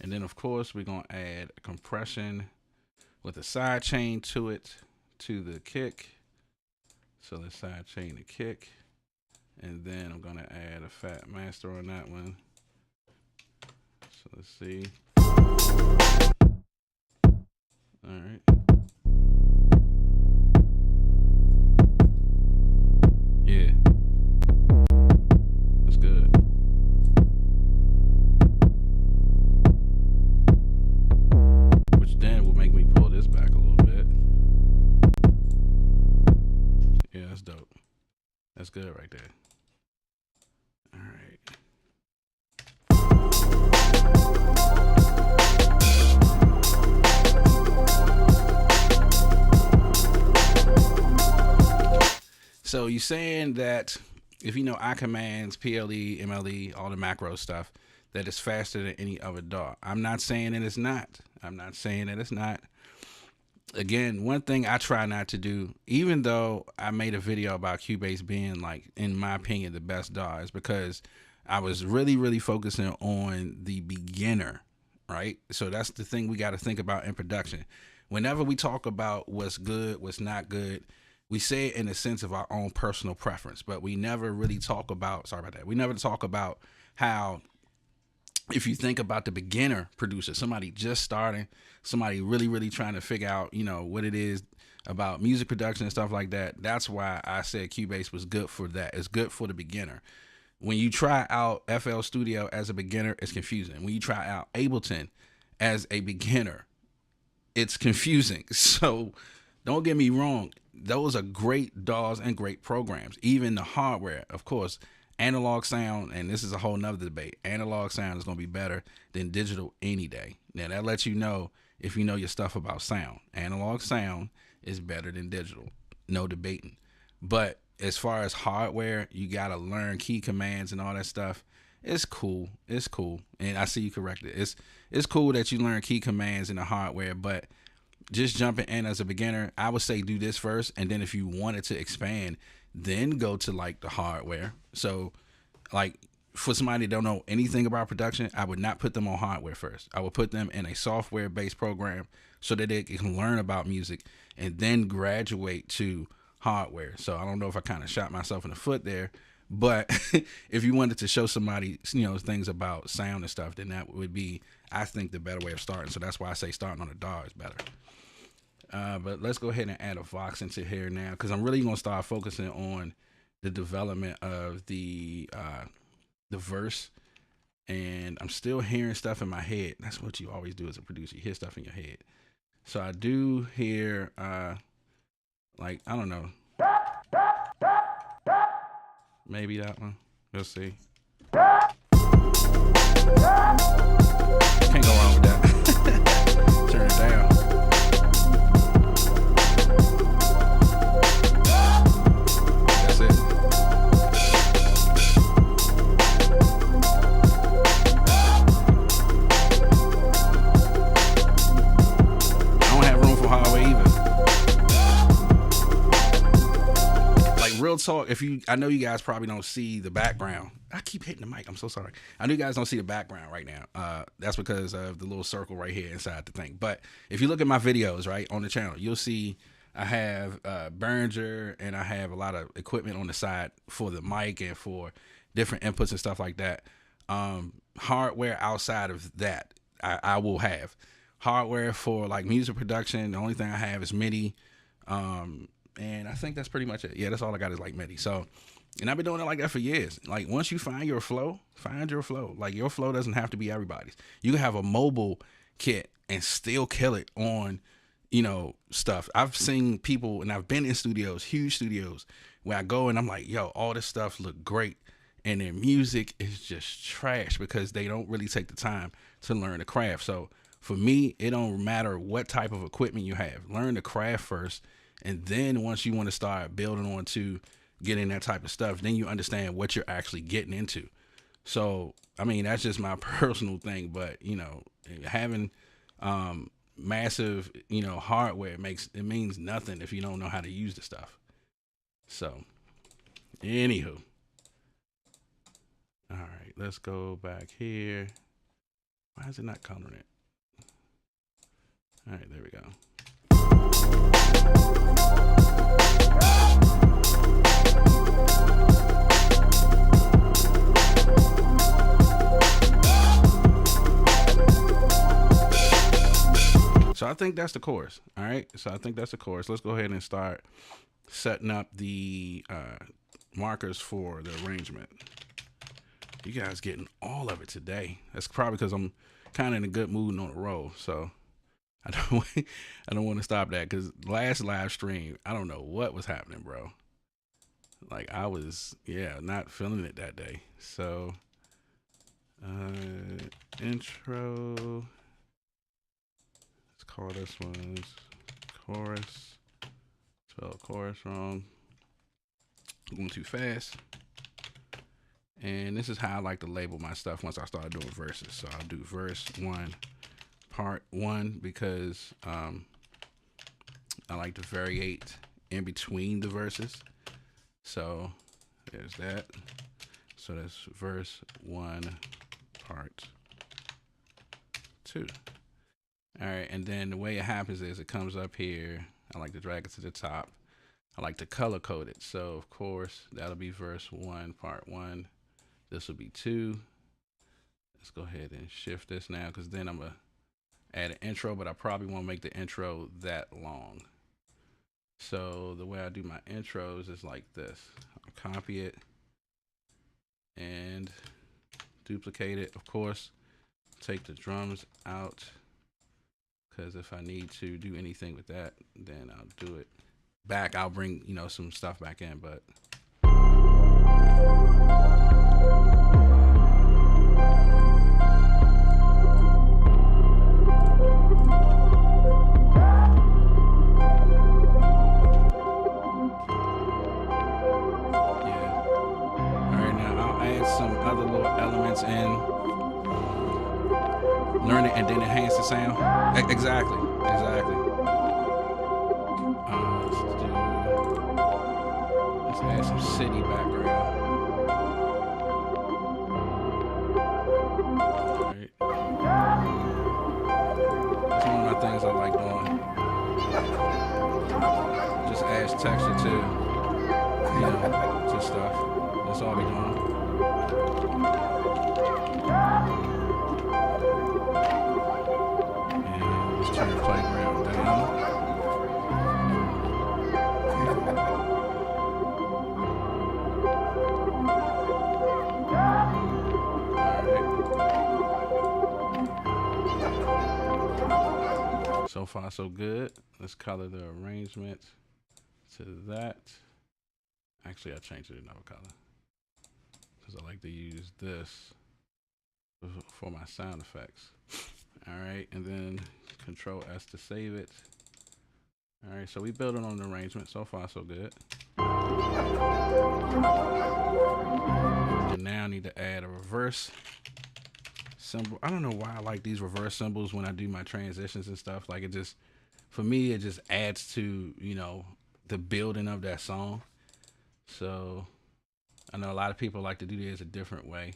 And then, of course, we're going to add a compression with a side chain to it, to the kick. So let's side chain the kick. And then I'm going to add a fat master on that one. So let's see. All right. Yeah. That's good. Which then will make me pull this back a little bit. Yeah, that's dope. That's good right there. All right. So you're saying that if you know I commands, PLE, MLE, all the macro stuff, that it's faster than any other DAW. I'm not saying that it's not. I'm not saying that it's not. Again, one thing I try not to do, even though I made a video about Cubase being, like, in my opinion, the best DAW, is because I was really focusing on the beginner, right? So that's the thing we got to think about in production. Whenever we talk about what's good, what's not good, we say it in a sense of our own personal preference, but we never really talk about, sorry about that, we never talk about how, if you think about the beginner producer, somebody just starting, somebody really trying to figure out, you know, what it is about music production and stuff like that, that's why I said Cubase was good for that. It's good for the beginner. When you try out FL Studio as a beginner, it's confusing. When you try out Ableton as a beginner, it's confusing. So don't get me wrong. Those are great DAWs and great programs. Even the hardware, of course, analog sound, and this is a whole nother debate. Analog sound is going to be better than digital any day. Now, that lets you know if you know your stuff about sound. Analog sound is better than digital. No debating. But as far as hardware, you got to learn key commands and all that stuff. It's cool. It's cool. And I see you corrected. It's cool that you learn key commands in the hardware, but just jumping in as a beginner, I would say do this first, and then if you wanted to expand, then go to, like, the hardware. So, like, for somebody that don't know anything about production, I would not put them on hardware first. I would put them in a software-based program so that they can learn about music and then graduate to hardware. So I don't know if I kind of shot myself in the foot there, but if you wanted to show somebody, you know, things about sound and stuff, then that would be, I think, the better way of starting. So that's why I say starting on a DAW is better. But let's go ahead and add a Vox into here now, because I'm really gonna start focusing on the development of the verse. And I'm still hearing stuff in my head. That's what you always do as a producer. You hear stuff in your head. So I do hear, like, I don't know, maybe that one. Let's see. Can't go wrong with that. Turn it down. That's it. I don't have room for hallway either. Like, real talk, I know you guys probably don't see the background. I keep hitting the mic. I'm so sorry. I know you guys don't see the background right now. That's because of the little circle right here inside the thing. But if you look at my videos, right, on the channel, you'll see I have Behringer, and I have a lot of equipment on the side for the mic and for different inputs and stuff like that. Hardware outside of that, I will have. Hardware for like music production, the only thing I have is MIDI. And I think that's pretty much it. Yeah, that's all I got is like MIDI. So, and I've been doing it like that for years. Like, once you find your flow, find your flow. Like, your flow doesn't have to be everybody's. You can have a mobile kit and still kill it on, you know, stuff. I've seen people, and I've been in studios, huge studios, where I go and I'm like, yo, all this stuff look great, and their music is just trash because they don't really take the time to learn the craft. So for me, it don't matter what type of equipment you have. Learn the craft first, and then once you want to start building on to getting that type of stuff, then you understand what you're actually getting into. So, I mean, that's just my personal thing, but, you know, having massive, you know, hardware means nothing if you don't know how to use the stuff. So, anywho. All right, let's go back here. Why is it not coloring it? All right, there we go. So I think that's the chorus. All right. So I think that's the chorus. Let's go ahead and start setting up the markers for the arrangement. You guys getting all of it today. That's probably because I'm kind of in a good mood and on a roll. So I don't want to stop that, because last live stream, I don't know what was happening, bro. Like, I was, not feeling it that day. So intro. Let's call this one chorus. Spell chorus wrong. Going too fast. And this is how I like to label my stuff once I start doing verses. So I'll do verse 1, part 1, because I like to variate in between the verses. So there's that. So that's verse 1, part 2. All right, and then the way it happens is it comes up here. I like to drag it to the top. I like to color code it. So of course that'll be verse 1, part 1. This will be 2. Let's go ahead and shift this now, because then I'm gonna add an intro, but I probably won't make the intro that long. So the way I do my intros is like this. I'll copy it and duplicate it. Of course, take the drums out, because if I need to do anything with that, then I'll do it. Back, I'll bring, you know, some stuff back in, but learn it and then enhance the sound. Exactly. Let's add some city background. All right. That's one of my things I like doing. Just adds texture to, you know, to stuff. That's all we doing. Turn the playground down. So far, so good. Let's color the arrangement to that. Actually, I changed it another color because I like to use this for my sound effects. All right, and then Control S to save it. All right, so we building on the arrangement. So far, so good. And now I need to add a reverse symbol. I don't know why I like these reverse symbols when I do my transitions and stuff. Like, it just, for me, it just adds to, you know, the building of that song. So I know a lot of people like to do this a different way,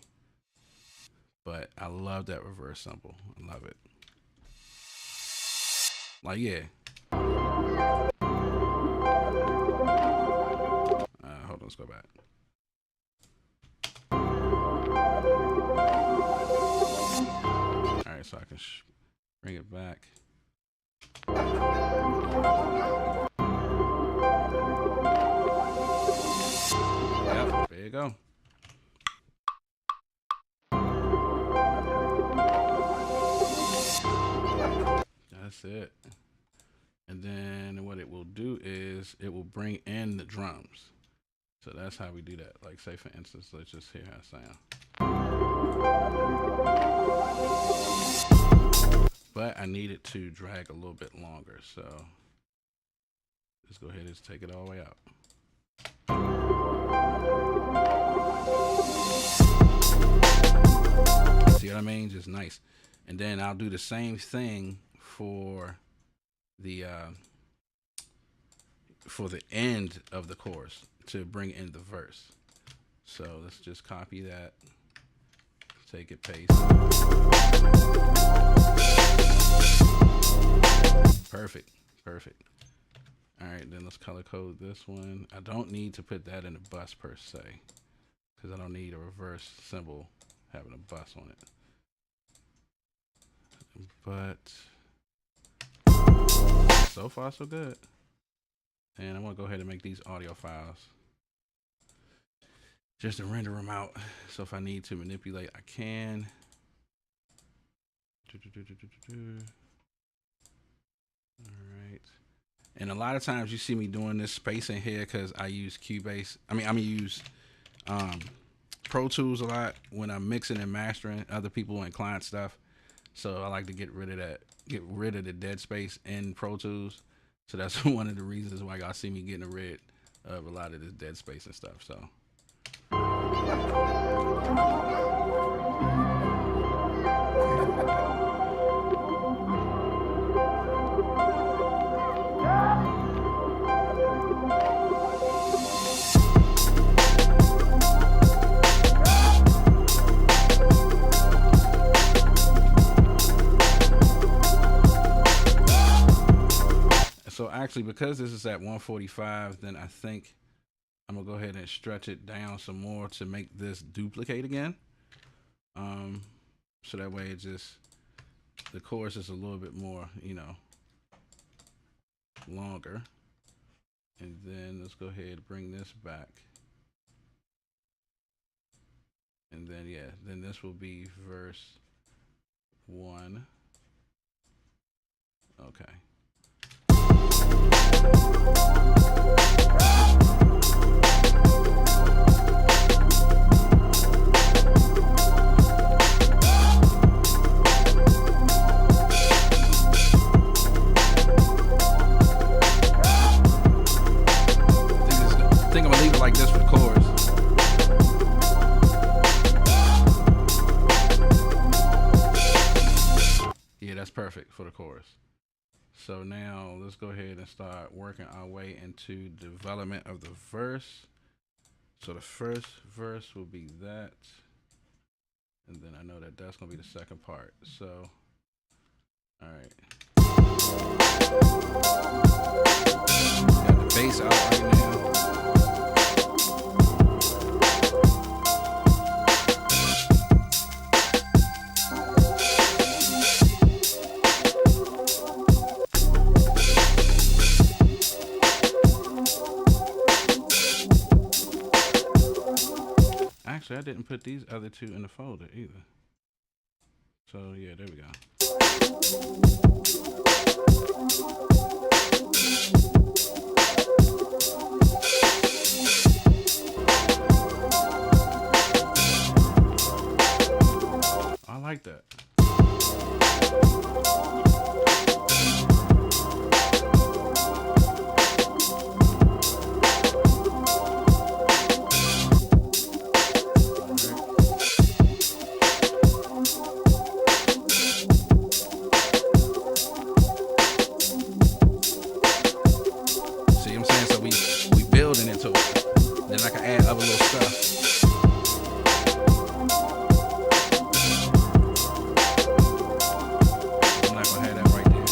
but I love that reverse symbol. I love it. Like, yeah. Hold on, let's go back. All right, so I can bring it back. Yep, there you go. That's it. And then what it will do is it will bring in the drums. So that's how we do that. Like, say for instance, let's just hear how it sounds. But I need it to drag a little bit longer, so let's go ahead and just take it all the way out. See what I mean? Just nice. And then I'll do the same thing for the end of the chorus to bring in the verse. So let's just copy that, take it, paste. Perfect, perfect. All right, then let's color code this one. I don't need to put that in the bus per se, because I don't need a reverse symbol having a bus on it. But so far, so good. And I'm gonna go ahead and make these audio files just to render them out. So if I need to manipulate, I can. All right. And a lot of times you see me doing this spacing here because I use Cubase. I use Pro Tools a lot when I'm mixing and mastering other people and client stuff. So I like to get rid of the dead space in Pro Tools. So that's one of the reasons why y'all see me getting rid of a lot of this dead space and stuff. So. So actually, because this is at 145, then I think I'm gonna go ahead and stretch it down some more to make this duplicate again. So that way the chorus is a little bit more, you know, longer. And then let's go ahead and bring this back. And then, yeah, then this will be verse 1. Okay. I think I'm gonna leave it like this for the chorus. Yeah, that's perfect for the chorus. So now let's go ahead and start working our way into development of the verse. So the first verse will be that. And then I know that that's going to be the second part. So, all right. Got the bass out right now. Actually, I didn't put these other two in the folder either. So yeah, there we go. I like that. See what I'm saying? So we building into it. Then I can add other little stuff. I'm not gonna have that right there.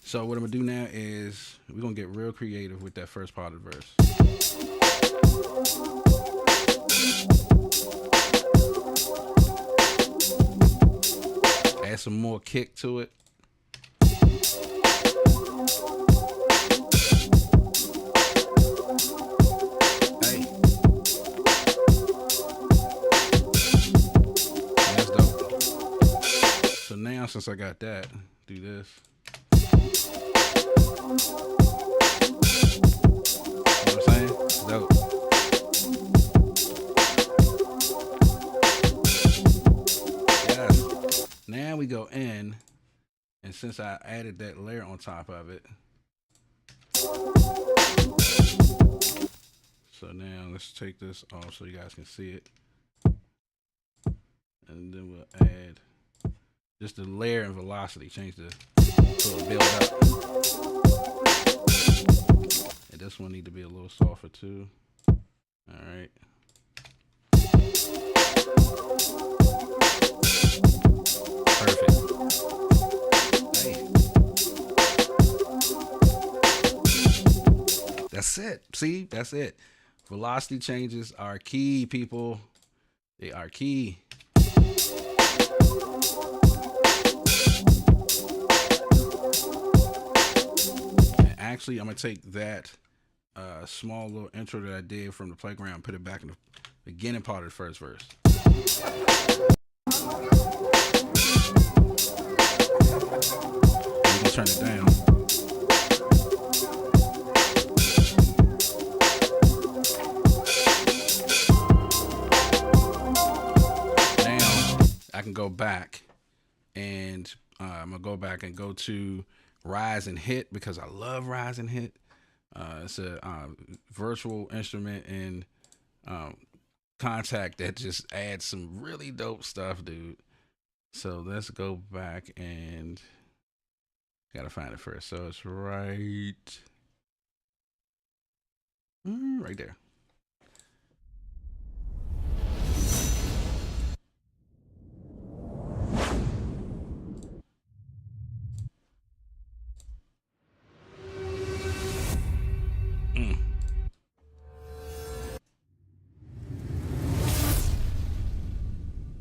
So what I'm gonna do now is we're gonna get real creative with that first part of the verse. Add some more kick to it. Hey. That's dope. So now since I got that, do this. You know what I'm saying? It's dope. Yes. Now we go in, and since I added that layer on top of it, so now let's take this off so you guys can see it. And then we'll add just the layer and velocity, change the so it'll build up. And this one need to be a little softer too. All right. Perfect. Hey. That's it. See, that's it. Velocity changes are key, people. They are key. And actually, I'm gonna take that small little intro that I did from the playground and put it back in the beginning part of the first verse. I'm gonna turn it down. I can go back and I'm gonna go back and go to Rise and Hit because I love Rise and Hit. It's a virtual instrument and contact that just adds some really dope stuff, dude. So let's go back and gotta find it first. So it's right there.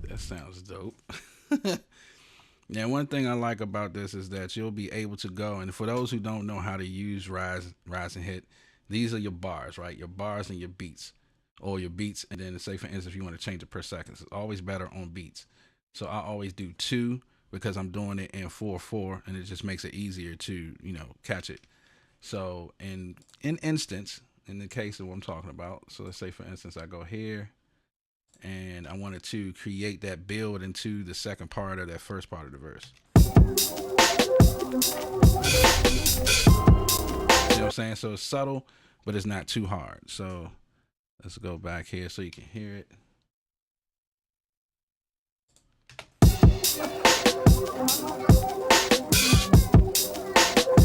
That sounds dope. Now, one thing I like about this is that you'll be able to go, and for those who don't know how to use Rise and Hit, these are your bars, right? Your bars and your beats, or your beats, and then say for instance, if you want to change it per second, it's always better on beats. So I always do 2 because I'm doing it in 4/4, and it just makes it easier to catch it. So in instance, in the case of what I'm talking about, so let's say for instance, I go here. And I wanted to create that build into the second part of that first part of the verse. You know what I'm saying? So it's subtle, but it's not too hard. So let's go back here so you can hear it.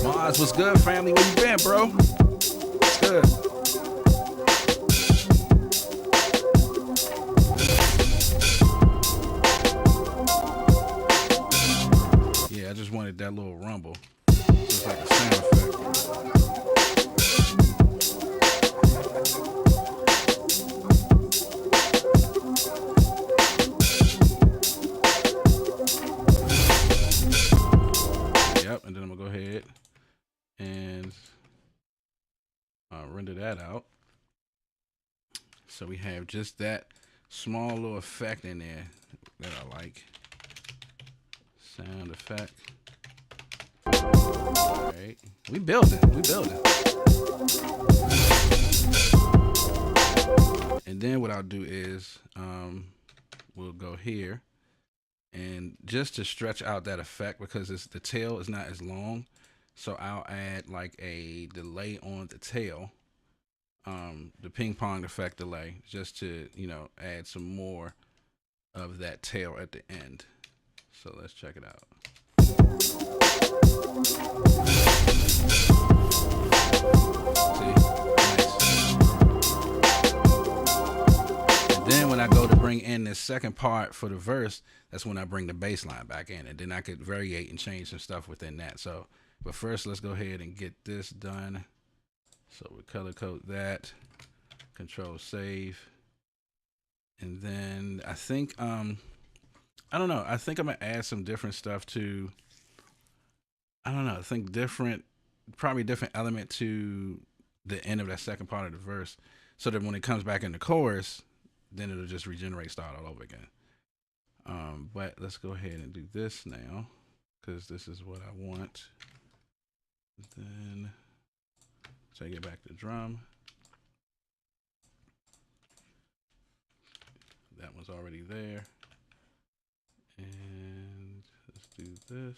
Mars, what's good, family? Where you been, bro? What's good? Yeah, I just wanted that little rumble. Just like a sound effect. Yep, and then I'm gonna go ahead and render that out. So we have just that small little effect in there that I like. Sound effect. All right, we building. And then what I'll do is we'll go here, and just to stretch out that effect, because the tail is not as long, so I'll add like a delay on the tail, the ping pong effect delay, just to, you know, add some more of that tail at the end. So let's check it out. See? Nice. And then when I go to bring in the second part for the verse, that's when I bring the bass line back in, and then I could variate and change some stuff within that. So, but first let's go ahead and get this done. So we color code that, control save. And then I think, I don't know, I think I'm gonna add some different stuff to, I don't know, I think probably different element to the end of that second part of the verse, so that when it comes back in the chorus, then it'll just regenerate, start all over again. But let's go ahead and do this now, because this is what I want. Then take it back to drum. That one's already there. And let's do this.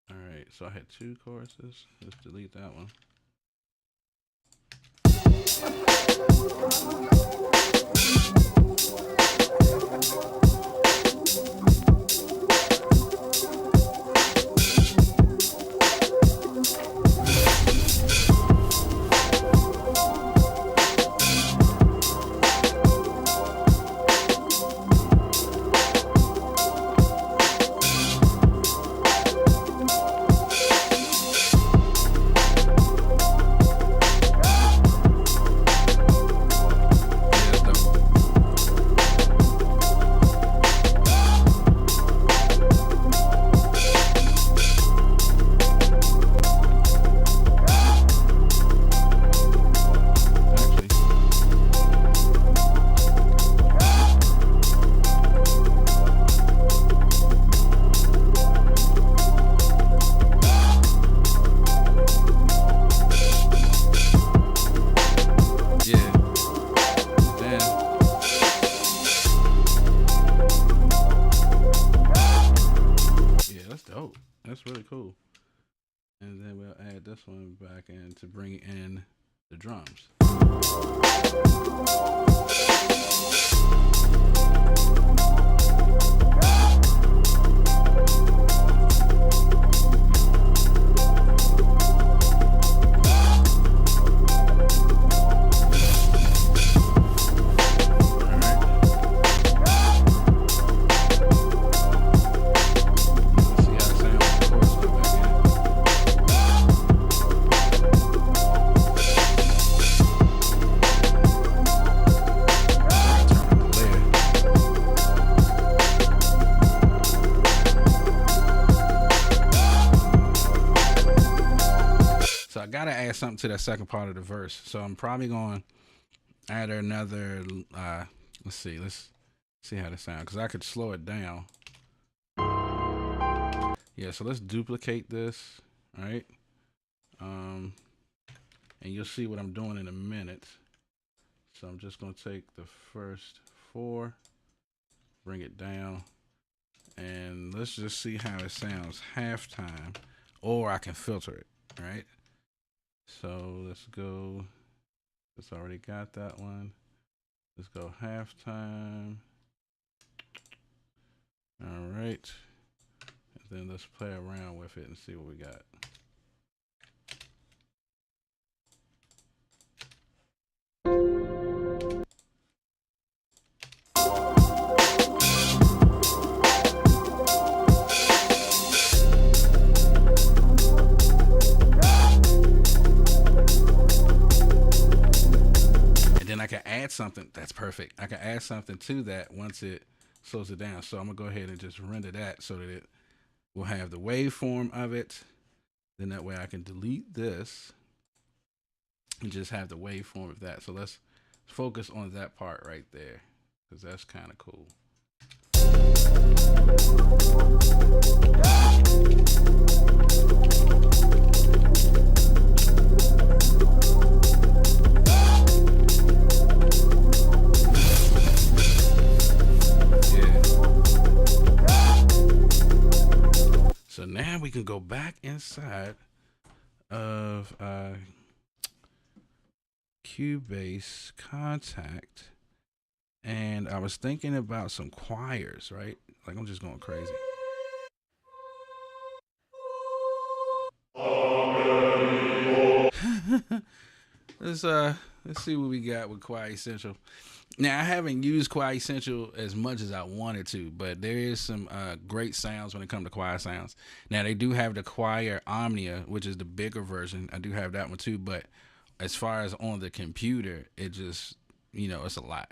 All right, so I had 2 choruses. Let's delete that one. That's really cool. And then we'll add this one back in to bring in the drums. So I gotta add something to that second part of the verse. So I'm probably going to add another, let's see how this sounds, because I could slow it down. Yeah, so let's duplicate this, all right? And you'll see what I'm doing in a minute. So I'm just going to take the first 4, bring it down, and let's just see how it sounds halftime, or I can filter it, right? So let's go, it's already got that one. Let's go halftime. All right. And then let's play around with it and see what we got. I can add something. That's perfect. I can add something to that once it slows it down. So I'm gonna go ahead and just render that so that it will have the waveform of it. Then that way I can delete this and just have the waveform of that. So let's focus on that part right there, because that's kind of cool. So now we can go back inside of Cubase contact, and I was thinking about some choirs, right? Like I'm just going crazy. Let's see what we got with Choir Essential. Now I haven't used Choir Essential as much as I wanted to, but there is some great sounds when it comes to choir sounds. Now they do have the Choir Omnia, which is the bigger version. I do have that one too, but as far as on the computer, it just, it's a lot.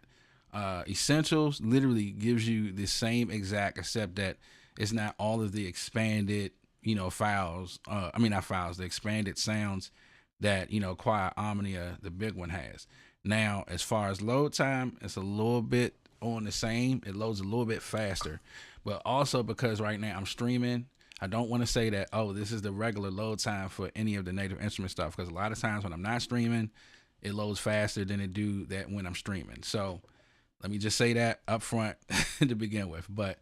Essentials literally gives you the same exact, except that it's not all of the expanded, files. Not files, the expanded sounds that, Choir Omnia, the big one, has. Now, as far as load time, it's a little bit on the same. It loads a little bit faster, but also because right now I'm streaming, I don't want to say that, oh, this is the regular load time for any of the Native Instrument stuff, because a lot of times when I'm not streaming, it loads faster than it do that when I'm streaming. So let me just say that up front to begin with. But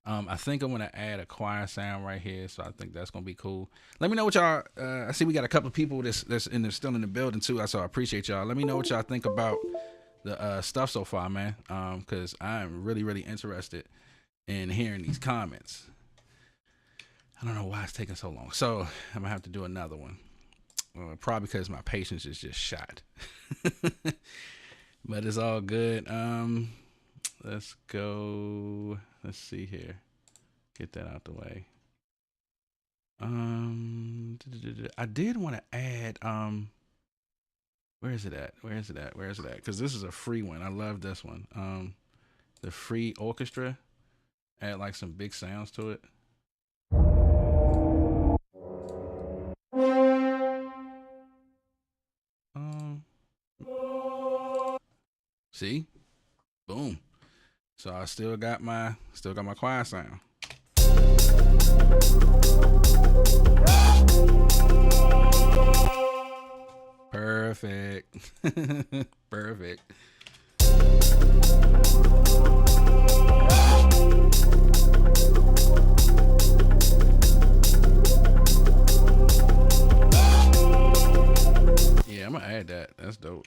I think I'm going to add a choir sound right here, so I think that's going to be cool. Let me know what y'all, I see we got a couple of people that's still in the building too, so I appreciate y'all. Let me know what y'all think about the stuff so far, man, because I'm really, really interested in hearing these comments. I don't know why it's taking so long, so I'm going to have to do another one. Probably because my patience is just shot. But it's all good. Let's go. Let's see here. Get that out the way. I did want to add, where is it at? Because this is a free one. I love this one. The free orchestra. Add like some big sounds to it. See? Boom. So I still got my choir sound. Perfect. Perfect. Yeah, I'm gonna add that. That's dope.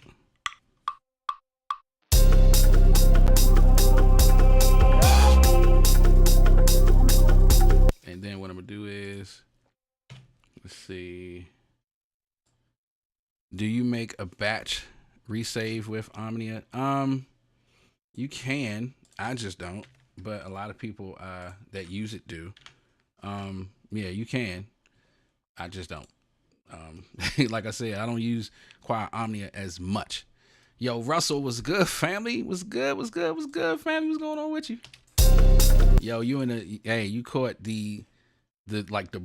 And then what I'm gonna do is, let's see. Do you make a batch resave with Omnia? You can. I just don't. But a lot of people that use it do. Yeah, you can. I just don't. Like I said, I don't use Choir Omnia as much. Yo, Russell, was good, family? Was good, family? What's going on with you? Yo, you caught the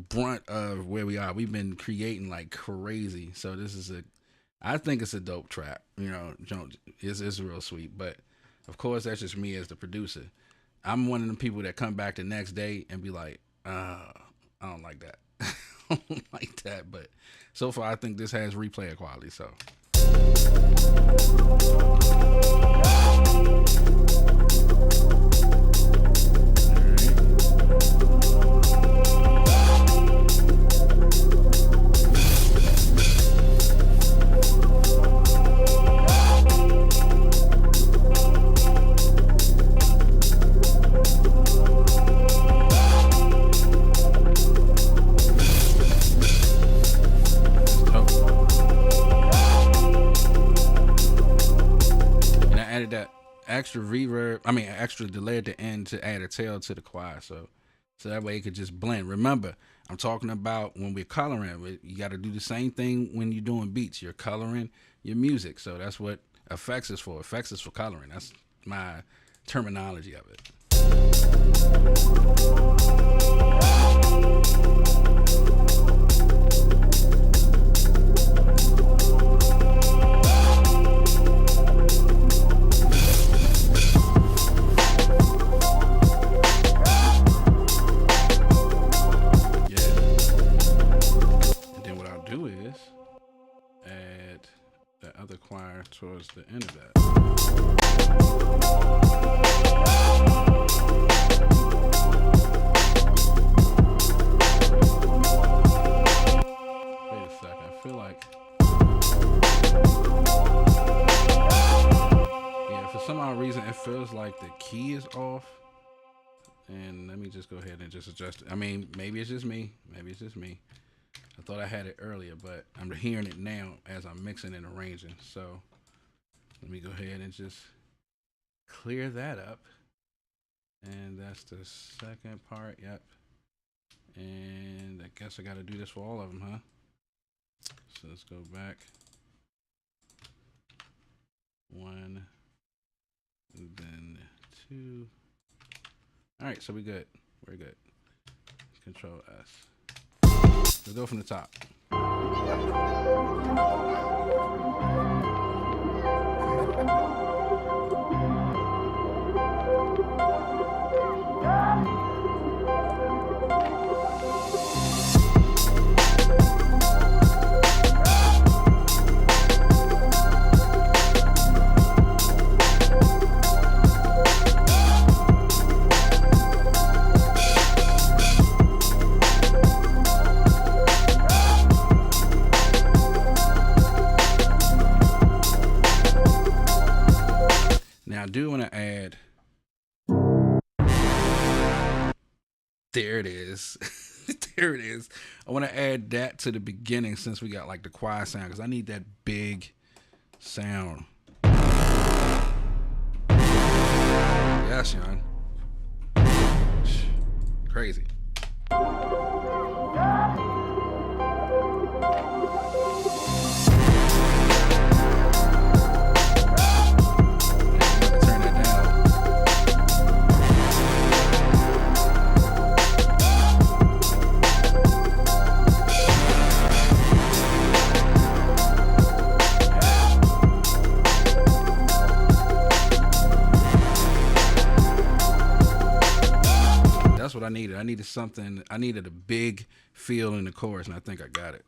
brunt of where we are. We've been creating like crazy. So this is I think it's a dope track. It's real sweet. But of course, that's just me as the producer. I'm one of the people that come back the next day and be like, I don't like that. I don't like that. But so far, I think this has replay quality. So. Extra delay at the end to add a tail to the choir, so that way it could just blend. Remember, I'm talking about when we're coloring, you got to do the same thing when you're doing beats. You're coloring your music, so that's what effects is for. Effects is for coloring. That's my terminology of it. end of that. Wait a second. I feel like, yeah, for some odd reason, it feels like the key is off. And let me just go ahead and just adjust it. I mean, maybe it's just me. Maybe it's just me. I thought I had it earlier, but I'm hearing it now as I'm mixing and arranging. So let me go ahead and just clear that up. And that's the second part. Yep. And I guess I got to do this for all of them, huh? So let's go back. 1, and then 2. All right, so we good. We're good. Control S. Let's go from the top. Now I do want to add, there it is. There it is. I want to add that to the beginning since we got like the choir sound, because I need that big sound. Yes, Sean. Crazy. That's what I needed. I needed something. I needed a big feel in the chorus, and I think I got it.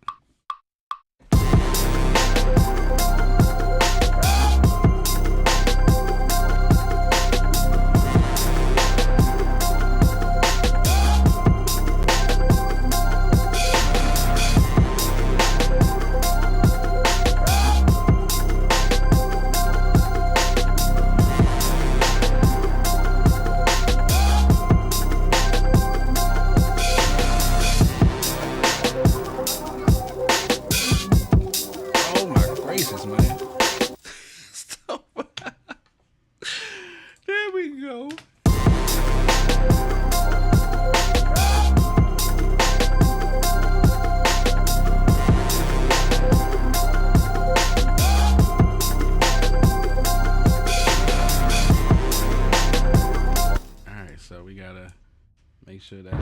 Make sure that's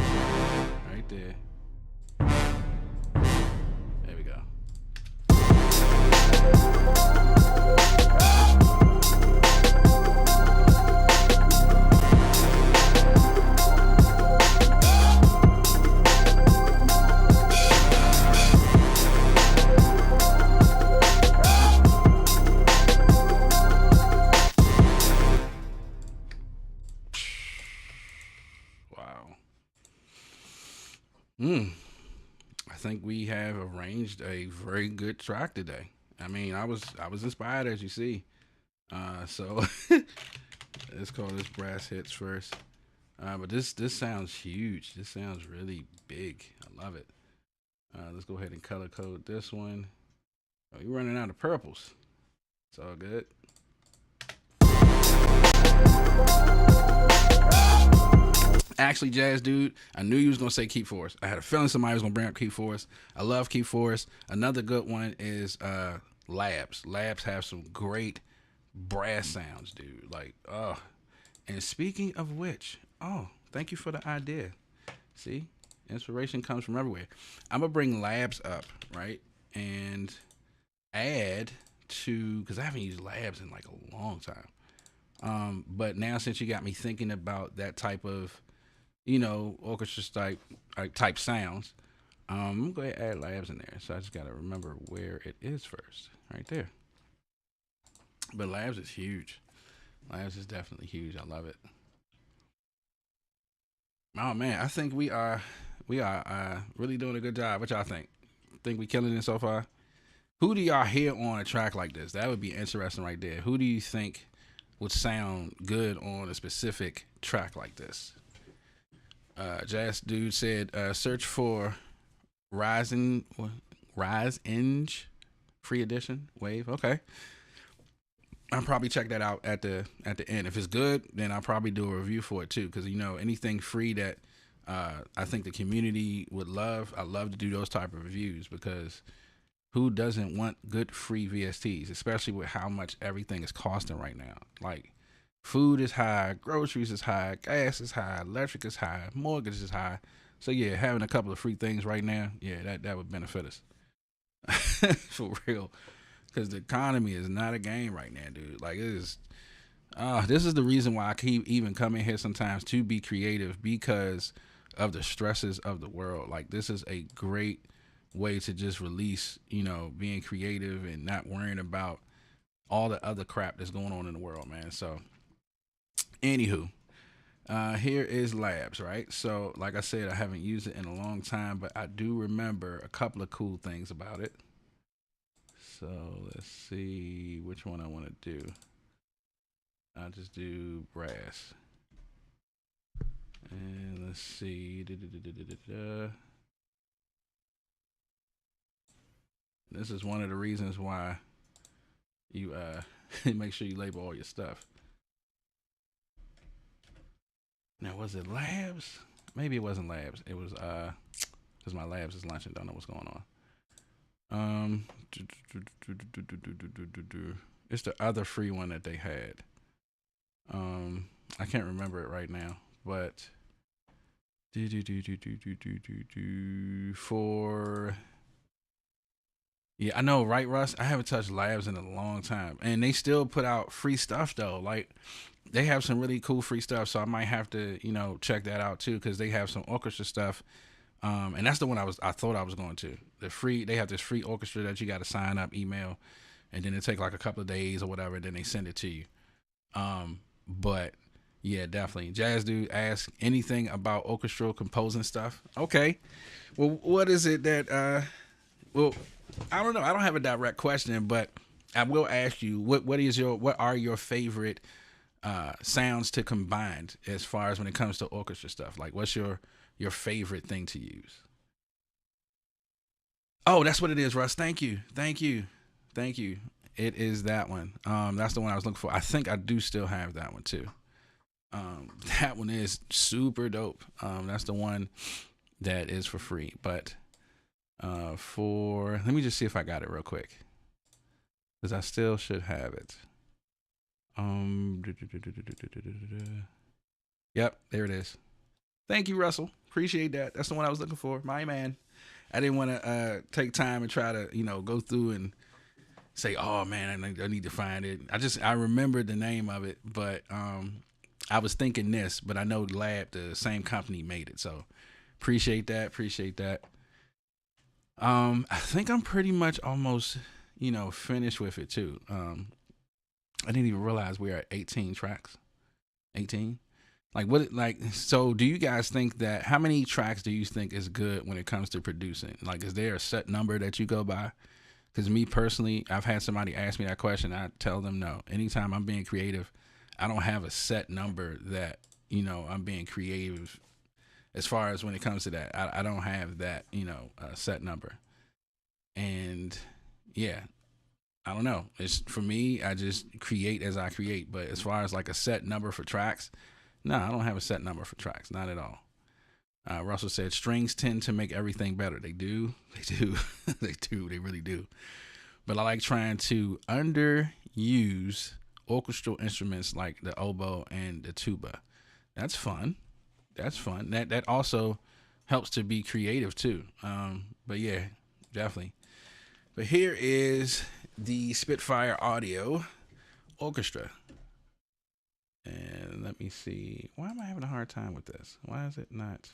right there. There we go. Wow. I think we have arranged a very good track today. I mean, I was inspired, as you see. So let's call this brass hits first. But this sounds huge. This sounds really big. I love it. Let's go ahead and color code this one. Oh, you're running out of purples. It's all good. Actually, Jazz Dude, I knew you was gonna say Keep Force. I had a feeling somebody was gonna bring up Keep Force. I love Keep Force. Another good one is Labs. Labs have some great brass sounds, dude. Like, oh. And speaking of which, oh, thank you for the idea. See, inspiration comes from everywhere. I'm gonna bring Labs up, right, and add to, because I haven't used Labs in like a long time. But now since you got me thinking about that type of, you know, orchestra type sounds, I'm going to add Labs in there. So I just got to remember where it is first. Right there. But Labs is huge. Labs is definitely huge. I love it. Oh man, I think we are really doing a good job. What y'all think? Think we killing it so far? Who do y'all hear on a track like this? That would be interesting right there. Who do you think would sound good on a specific track like this? Jazz Dude said, search for Rising Rise Enge free edition wave. Okay. I'll probably check that out at the end. If it's good, then I'll probably do a review for it too. Because anything free that I think the community would love, I love to do those type of reviews because who doesn't want good free VSTs, especially with how much everything is costing right now? Like food is high, groceries is high, gas is high, electric is high, mortgage is high. So yeah, having a couple of free things right now, yeah, that would benefit us for real. Because the economy is not a game right now, dude. Like it is. This is the reason why I keep even coming here sometimes to be creative because of the stresses of the world. Like this is a great way to just release, being creative and not worrying about all the other crap that's going on in the world, man. So, anywho, here is Labs, right? So, like I said, I haven't used it in a long time, but I do remember a couple of cool things about it. So let's see which one I want to do. I'll just do brass. And let's see. This is one of the reasons why you make sure you label all your stuff. Now, was it Labs? Maybe it wasn't Labs. It was because my Labs is lunching. Don't know what's going on. It's the other free one that they had. I can't remember it right now, but for yeah, I know, right, Russ? I haven't touched Labs in a long time, and they still put out free stuff though. Like they have some really cool free stuff, so I might have to, check that out too, because they have some orchestra stuff. And that's the one I thought I was going to. They have this free orchestra that you got to sign up, email, and then it take like a couple of days or whatever, then they send it to you. But yeah, definitely. Jazz Dude ask anything about orchestral composing stuff. Okay. Well, what is it that well, I don't know. I don't have a direct question, but I will ask you what are your favorite sounds to combine as far as when it comes to orchestra stuff? Like what's your favorite thing to use? Oh, that's what it is, Russ. Thank you. Thank you. Thank you. It is that one. That's the one I was looking for. I think I do still have that one too. That one is super dope. That's the one that is for free. But let me just see if I got it real quick. Because I still should have it. Yep, there it is. Thank you, Russell. Appreciate that. That's the one I was looking for. My man. I didn't want to take time and try to, go through and say, oh man, I need to find it. I remembered the name of it, but I was thinking this, but I know the same company made it. So appreciate that. Appreciate that. I think I'm pretty much almost, finished with it too. I didn't even realize we are at 18 tracks. 18. So do you guys think that, how many tracks do you think is good when it comes to producing? Like, is there a set number that you go by? Because me personally, I've had somebody ask me that question. I tell them no. Anytime I'm being creative, I don't have a set number that, I'm being creative as far as when it comes to that. I don't have that, set number. And yeah, I don't know. It's for me, I just create as I create. But as far as like a set number for tracks, no, I don't have a set number for tracks. Not at all. Russell said strings tend to make everything better. They do. They do. They do. They really do. But I like trying to underuse orchestral instruments like the oboe and the tuba. That's fun. That's fun. That also helps to be creative too. But yeah, definitely. But here is the Spitfire Audio Orchestra. And let me see. Why am I having a hard time with this? Why is it not?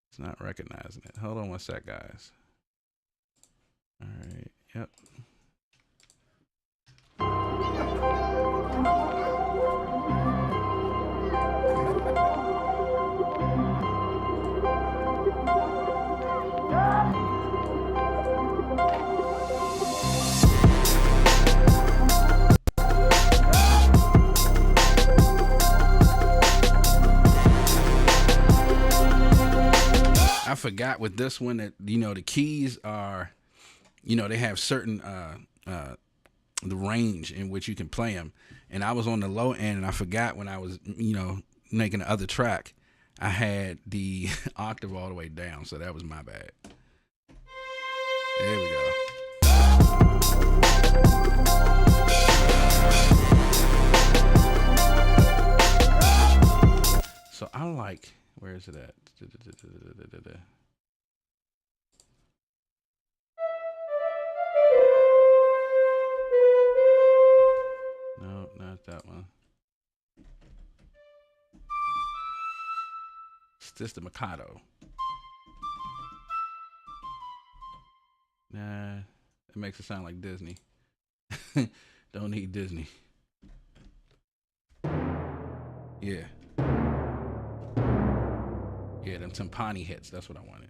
It's not recognizing it. Hold on one sec, guys. All right. Yep. forgot with this one that, you know, the keys are, you know, they have certain the range in which you can play them. And I was on the low end, and I forgot when I was, you know, making the other track, I had the octave all the way down, so that was my bad. There we go. So I like, where is it at? No, not that one. It's just the Mikado. Nah, it makes it sound like Disney. Don't need Disney. Yeah. Yeah, them timpani hits. That's what I wanted.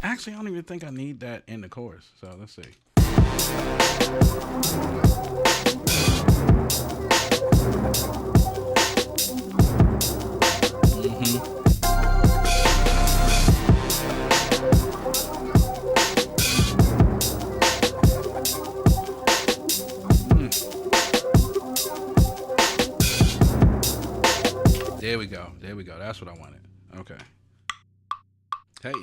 Actually, I don't even think I need that in the chorus. So let's see. There we go. There we go. That's what I wanted. Okay. Hey.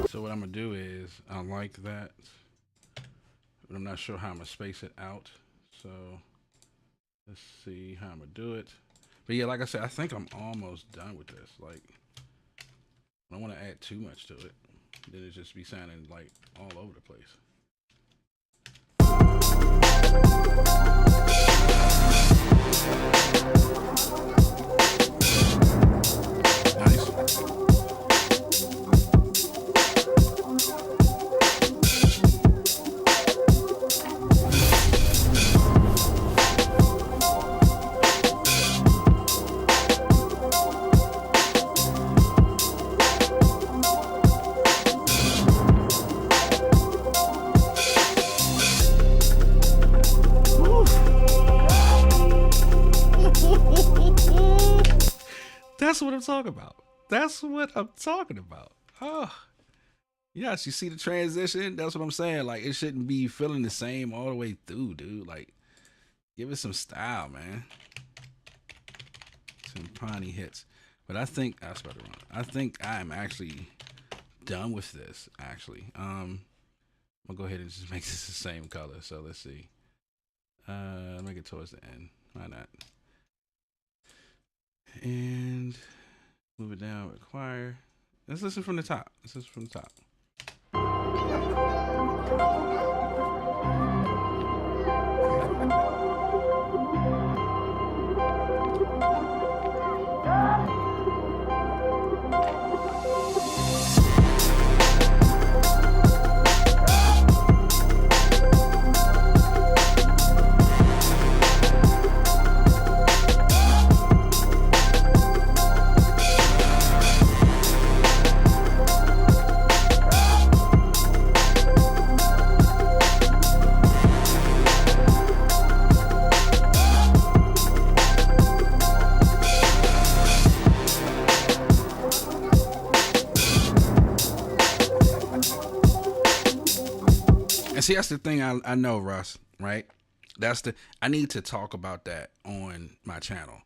So what I'm gonna do is I like that, but I'm not sure how I'm gonna space it out. So let's see how I'm gonna do it. But yeah, like I said, I think I'm almost done with this. Like, I don't want to add too much to it. Then it just be sounding like all over the place. Nice. That's what I'm talking about. That's what I'm talking about. Oh, yes, you see the transition? That's what I'm saying. Like, it shouldn't be feeling the same all the way through, dude. Like, give it some style, man. Some Pawnee hits. But I think, I spelled it wrong. I think I'm actually done with this, actually. I'm going to go ahead and just make this the same color. So let's see. Make it towards the end. Why not? And move it down, require. Let's listen from the top. Let's listen from the top. See, that's the thing I know, Russ, right? I need to talk about that on my channel.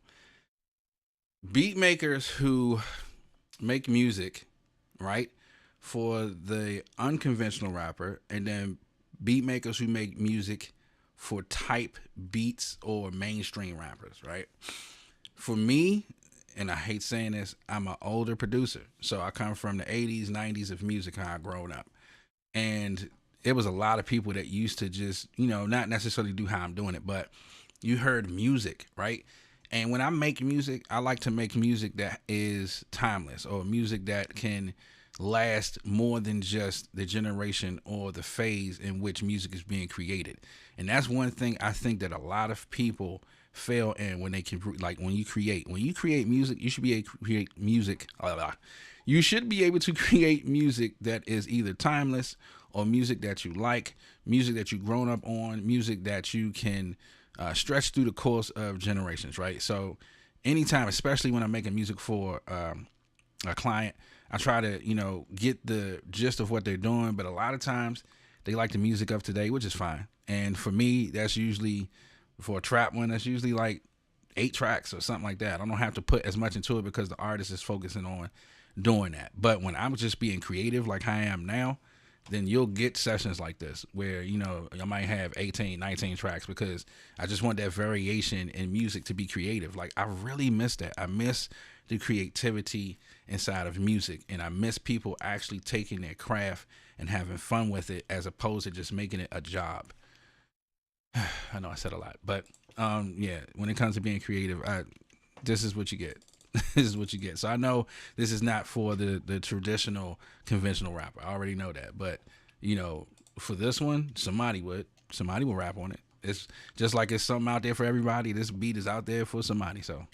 Beat makers who make music, right, for the unconventional rapper, and then beat makers who make music for type beats or mainstream rappers, right? For me, and I hate saying this, I'm an older producer. So I come from the 80s, 90s of music, how I grown up. And it was a lot of people that used to just, not necessarily do how I'm doing it, but you heard music, right? And when I make music, I like to make music that is timeless, or music that can last more than just the generation or the phase in which music is being created. And that's one thing I think that a lot of people fail in when they can, like, when you create music, you should be able to create music. You should be able to create music that is either timeless, or music that you like, music that you've grown up on, music that you can stretch through the course of generations, right? So anytime, especially when I'm making music for a client, I try to, get the gist of what they're doing. But a lot of times they like the music of today, which is fine. And for me, that's usually, for a trap one, that's usually like 8 tracks or something like that. I don't have to put as much into it because the artist is focusing on doing that. But when I'm just being creative like I am now, then you'll get sessions like this where, I might have 18, 19 tracks, because I just want that variation in music to be creative. Like, I really miss that. I miss the creativity inside of music, and I miss people actually taking their craft and having fun with it, as opposed to just making it a job. I know I said a lot, but yeah, when it comes to being creative, this is what you get. This is what you get. So I know this is not for the traditional conventional rapper. I already know that. But, for this one, somebody will rap on it. It's just like it's something out there for everybody. This beat is out there for somebody. So.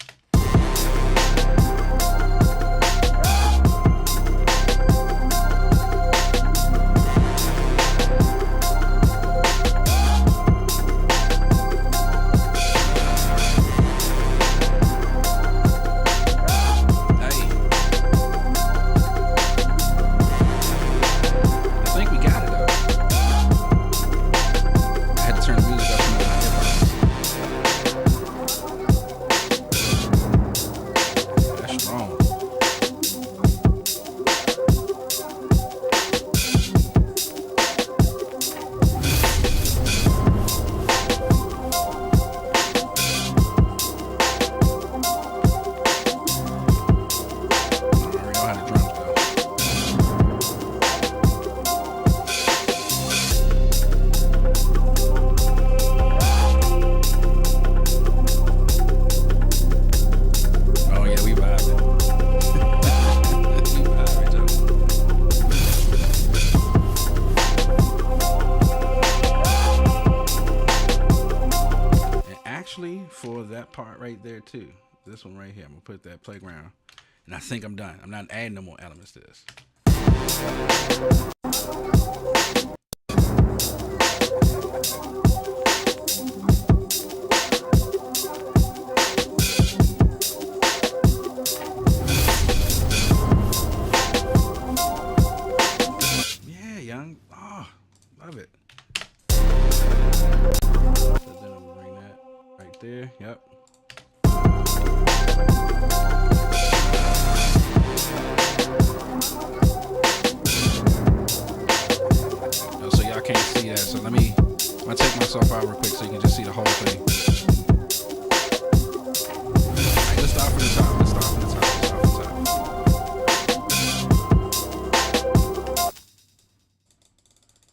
For that part right there too, this one right here, I'm gonna put that playground, and I think I'm done. I'm not adding no more elements to this. Yeah, young. Oh, love it. Right there, yep. So y'all can't see that. So I'm gonna take myself out real quick so you can just see the whole thing. Alright, let's start from the top.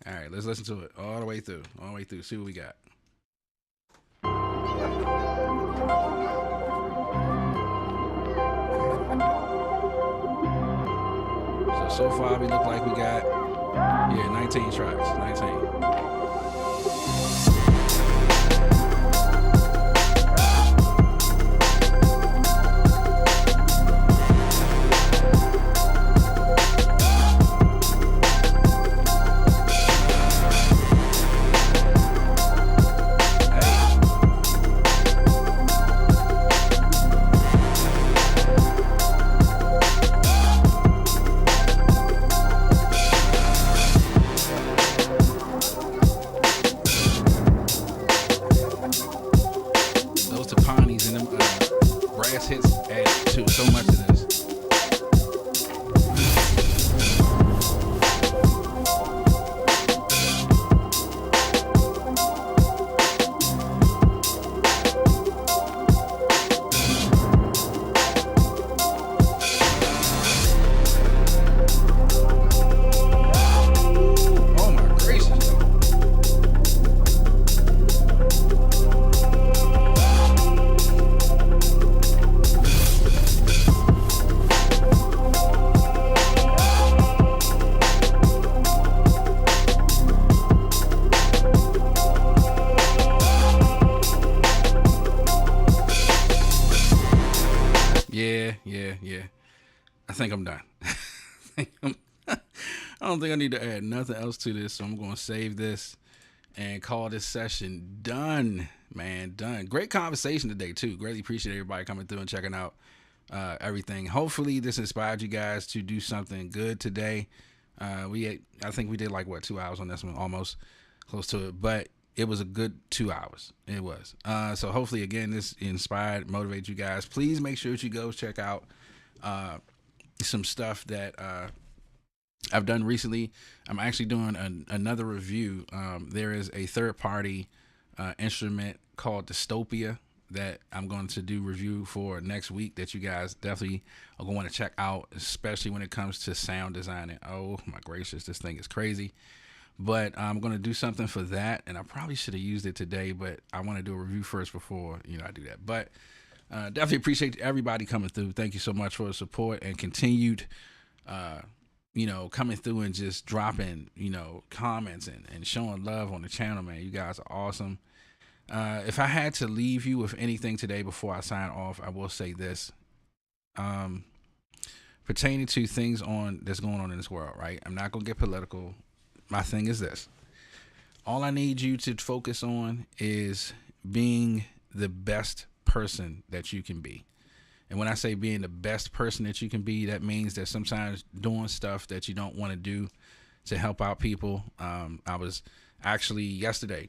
Alright, let's listen to it all the way through. See what we got. So far we look like we got 19 tracks. 19. yeah. I think I'm done. I don't think I need to add nothing else to this, so I'm going to save this and call this session done, man. Done. Great conversation today, too. Greatly appreciate everybody coming through and checking out everything. Hopefully, this inspired you guys to do something good today. I think we did like, 2 hours on this one, almost close to it, but it was a good 2 hours. It was. So hopefully, again, this inspired, motivates you guys. Please make sure that you go check out some stuff that I've done recently. I'm actually doing another review. There is a third-party instrument called Dystopia that I'm going to do review for next week that you guys definitely are going to check out, especially when it comes to sound designing. Oh my gracious, this thing is crazy. But I'm going to do something for that, and I probably should have used it today, but I want to do a review first before I do that. But definitely appreciate everybody coming through. Thank you so much for the support and continued coming through and just dropping, comments and showing love on the channel, man. You guys are awesome. If I had to leave you with anything today before I sign off, I will say this. Pertaining to things that's going on in this world, right? I'm not going to get political. My thing is this. All I need you to focus on is being the best person that you can be. And when I say being the best person that you can be, that means that sometimes doing stuff that you don't want to do to help out people. I was actually yesterday,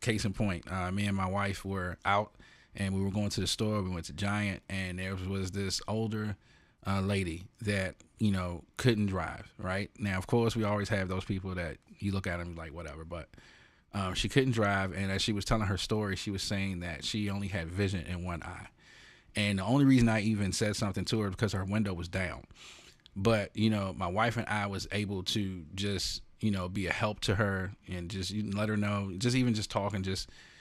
case in point, me and my wife were out and we were going to the store. We went to Giant, and there was this older lady that, couldn't drive, right? Now, of course, we always have those people that you look at them like whatever, but she couldn't drive. And as she was telling her story, she was saying that she only had vision in one eye. And the only reason I even said something to her because her window was down. But, my wife and I was able to just, be a help to her and just let her know, just talking,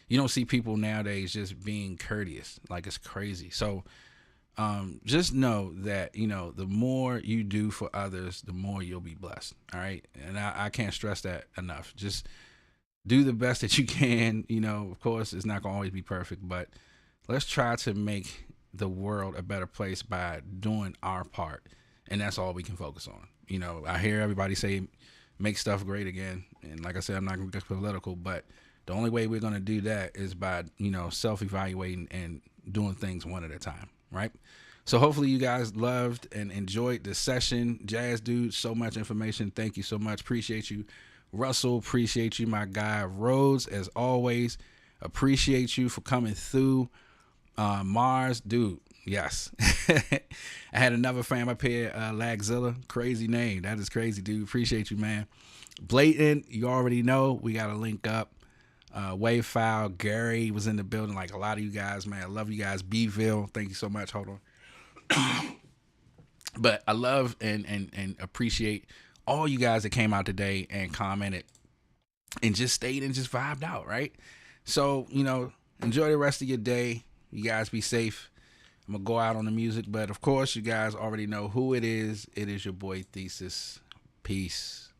you don't see people nowadays just being courteous. Like, it's crazy. So just know that, the more you do for others, the more you'll be blessed. All right. And I can't stress that enough. Just do the best that you can. Of course, it's not going to always be perfect, but let's try to make the world a better place by doing our part. And that's all we can focus on. I hear everybody say, make stuff great again. And like I said, I'm not going to get political, but the only way we're going to do that is by, self-evaluating and doing things one at a time. Right. So hopefully you guys loved and enjoyed this session. Jazz Dude, so much information. Thank you so much. Appreciate you. Russell, appreciate you. My guy Rhodes, as always, appreciate you for coming through. Mars, dude, yes. I had another fan up here, Lagzilla, crazy name. That is crazy, dude. Appreciate you, man. Blatant, you already know, we got to link up. Wavefile, Gary was in the building, like a lot of you guys, man. I love you guys. Bville, thank you so much. Hold on. But I love and appreciate all you guys that came out today and commented and just stayed and just vibed out, right? So, enjoy the rest of your day. You guys be safe. I'm going to go out on the music. But, of course, you guys already know who it is. It is your boy Thesis. Peace.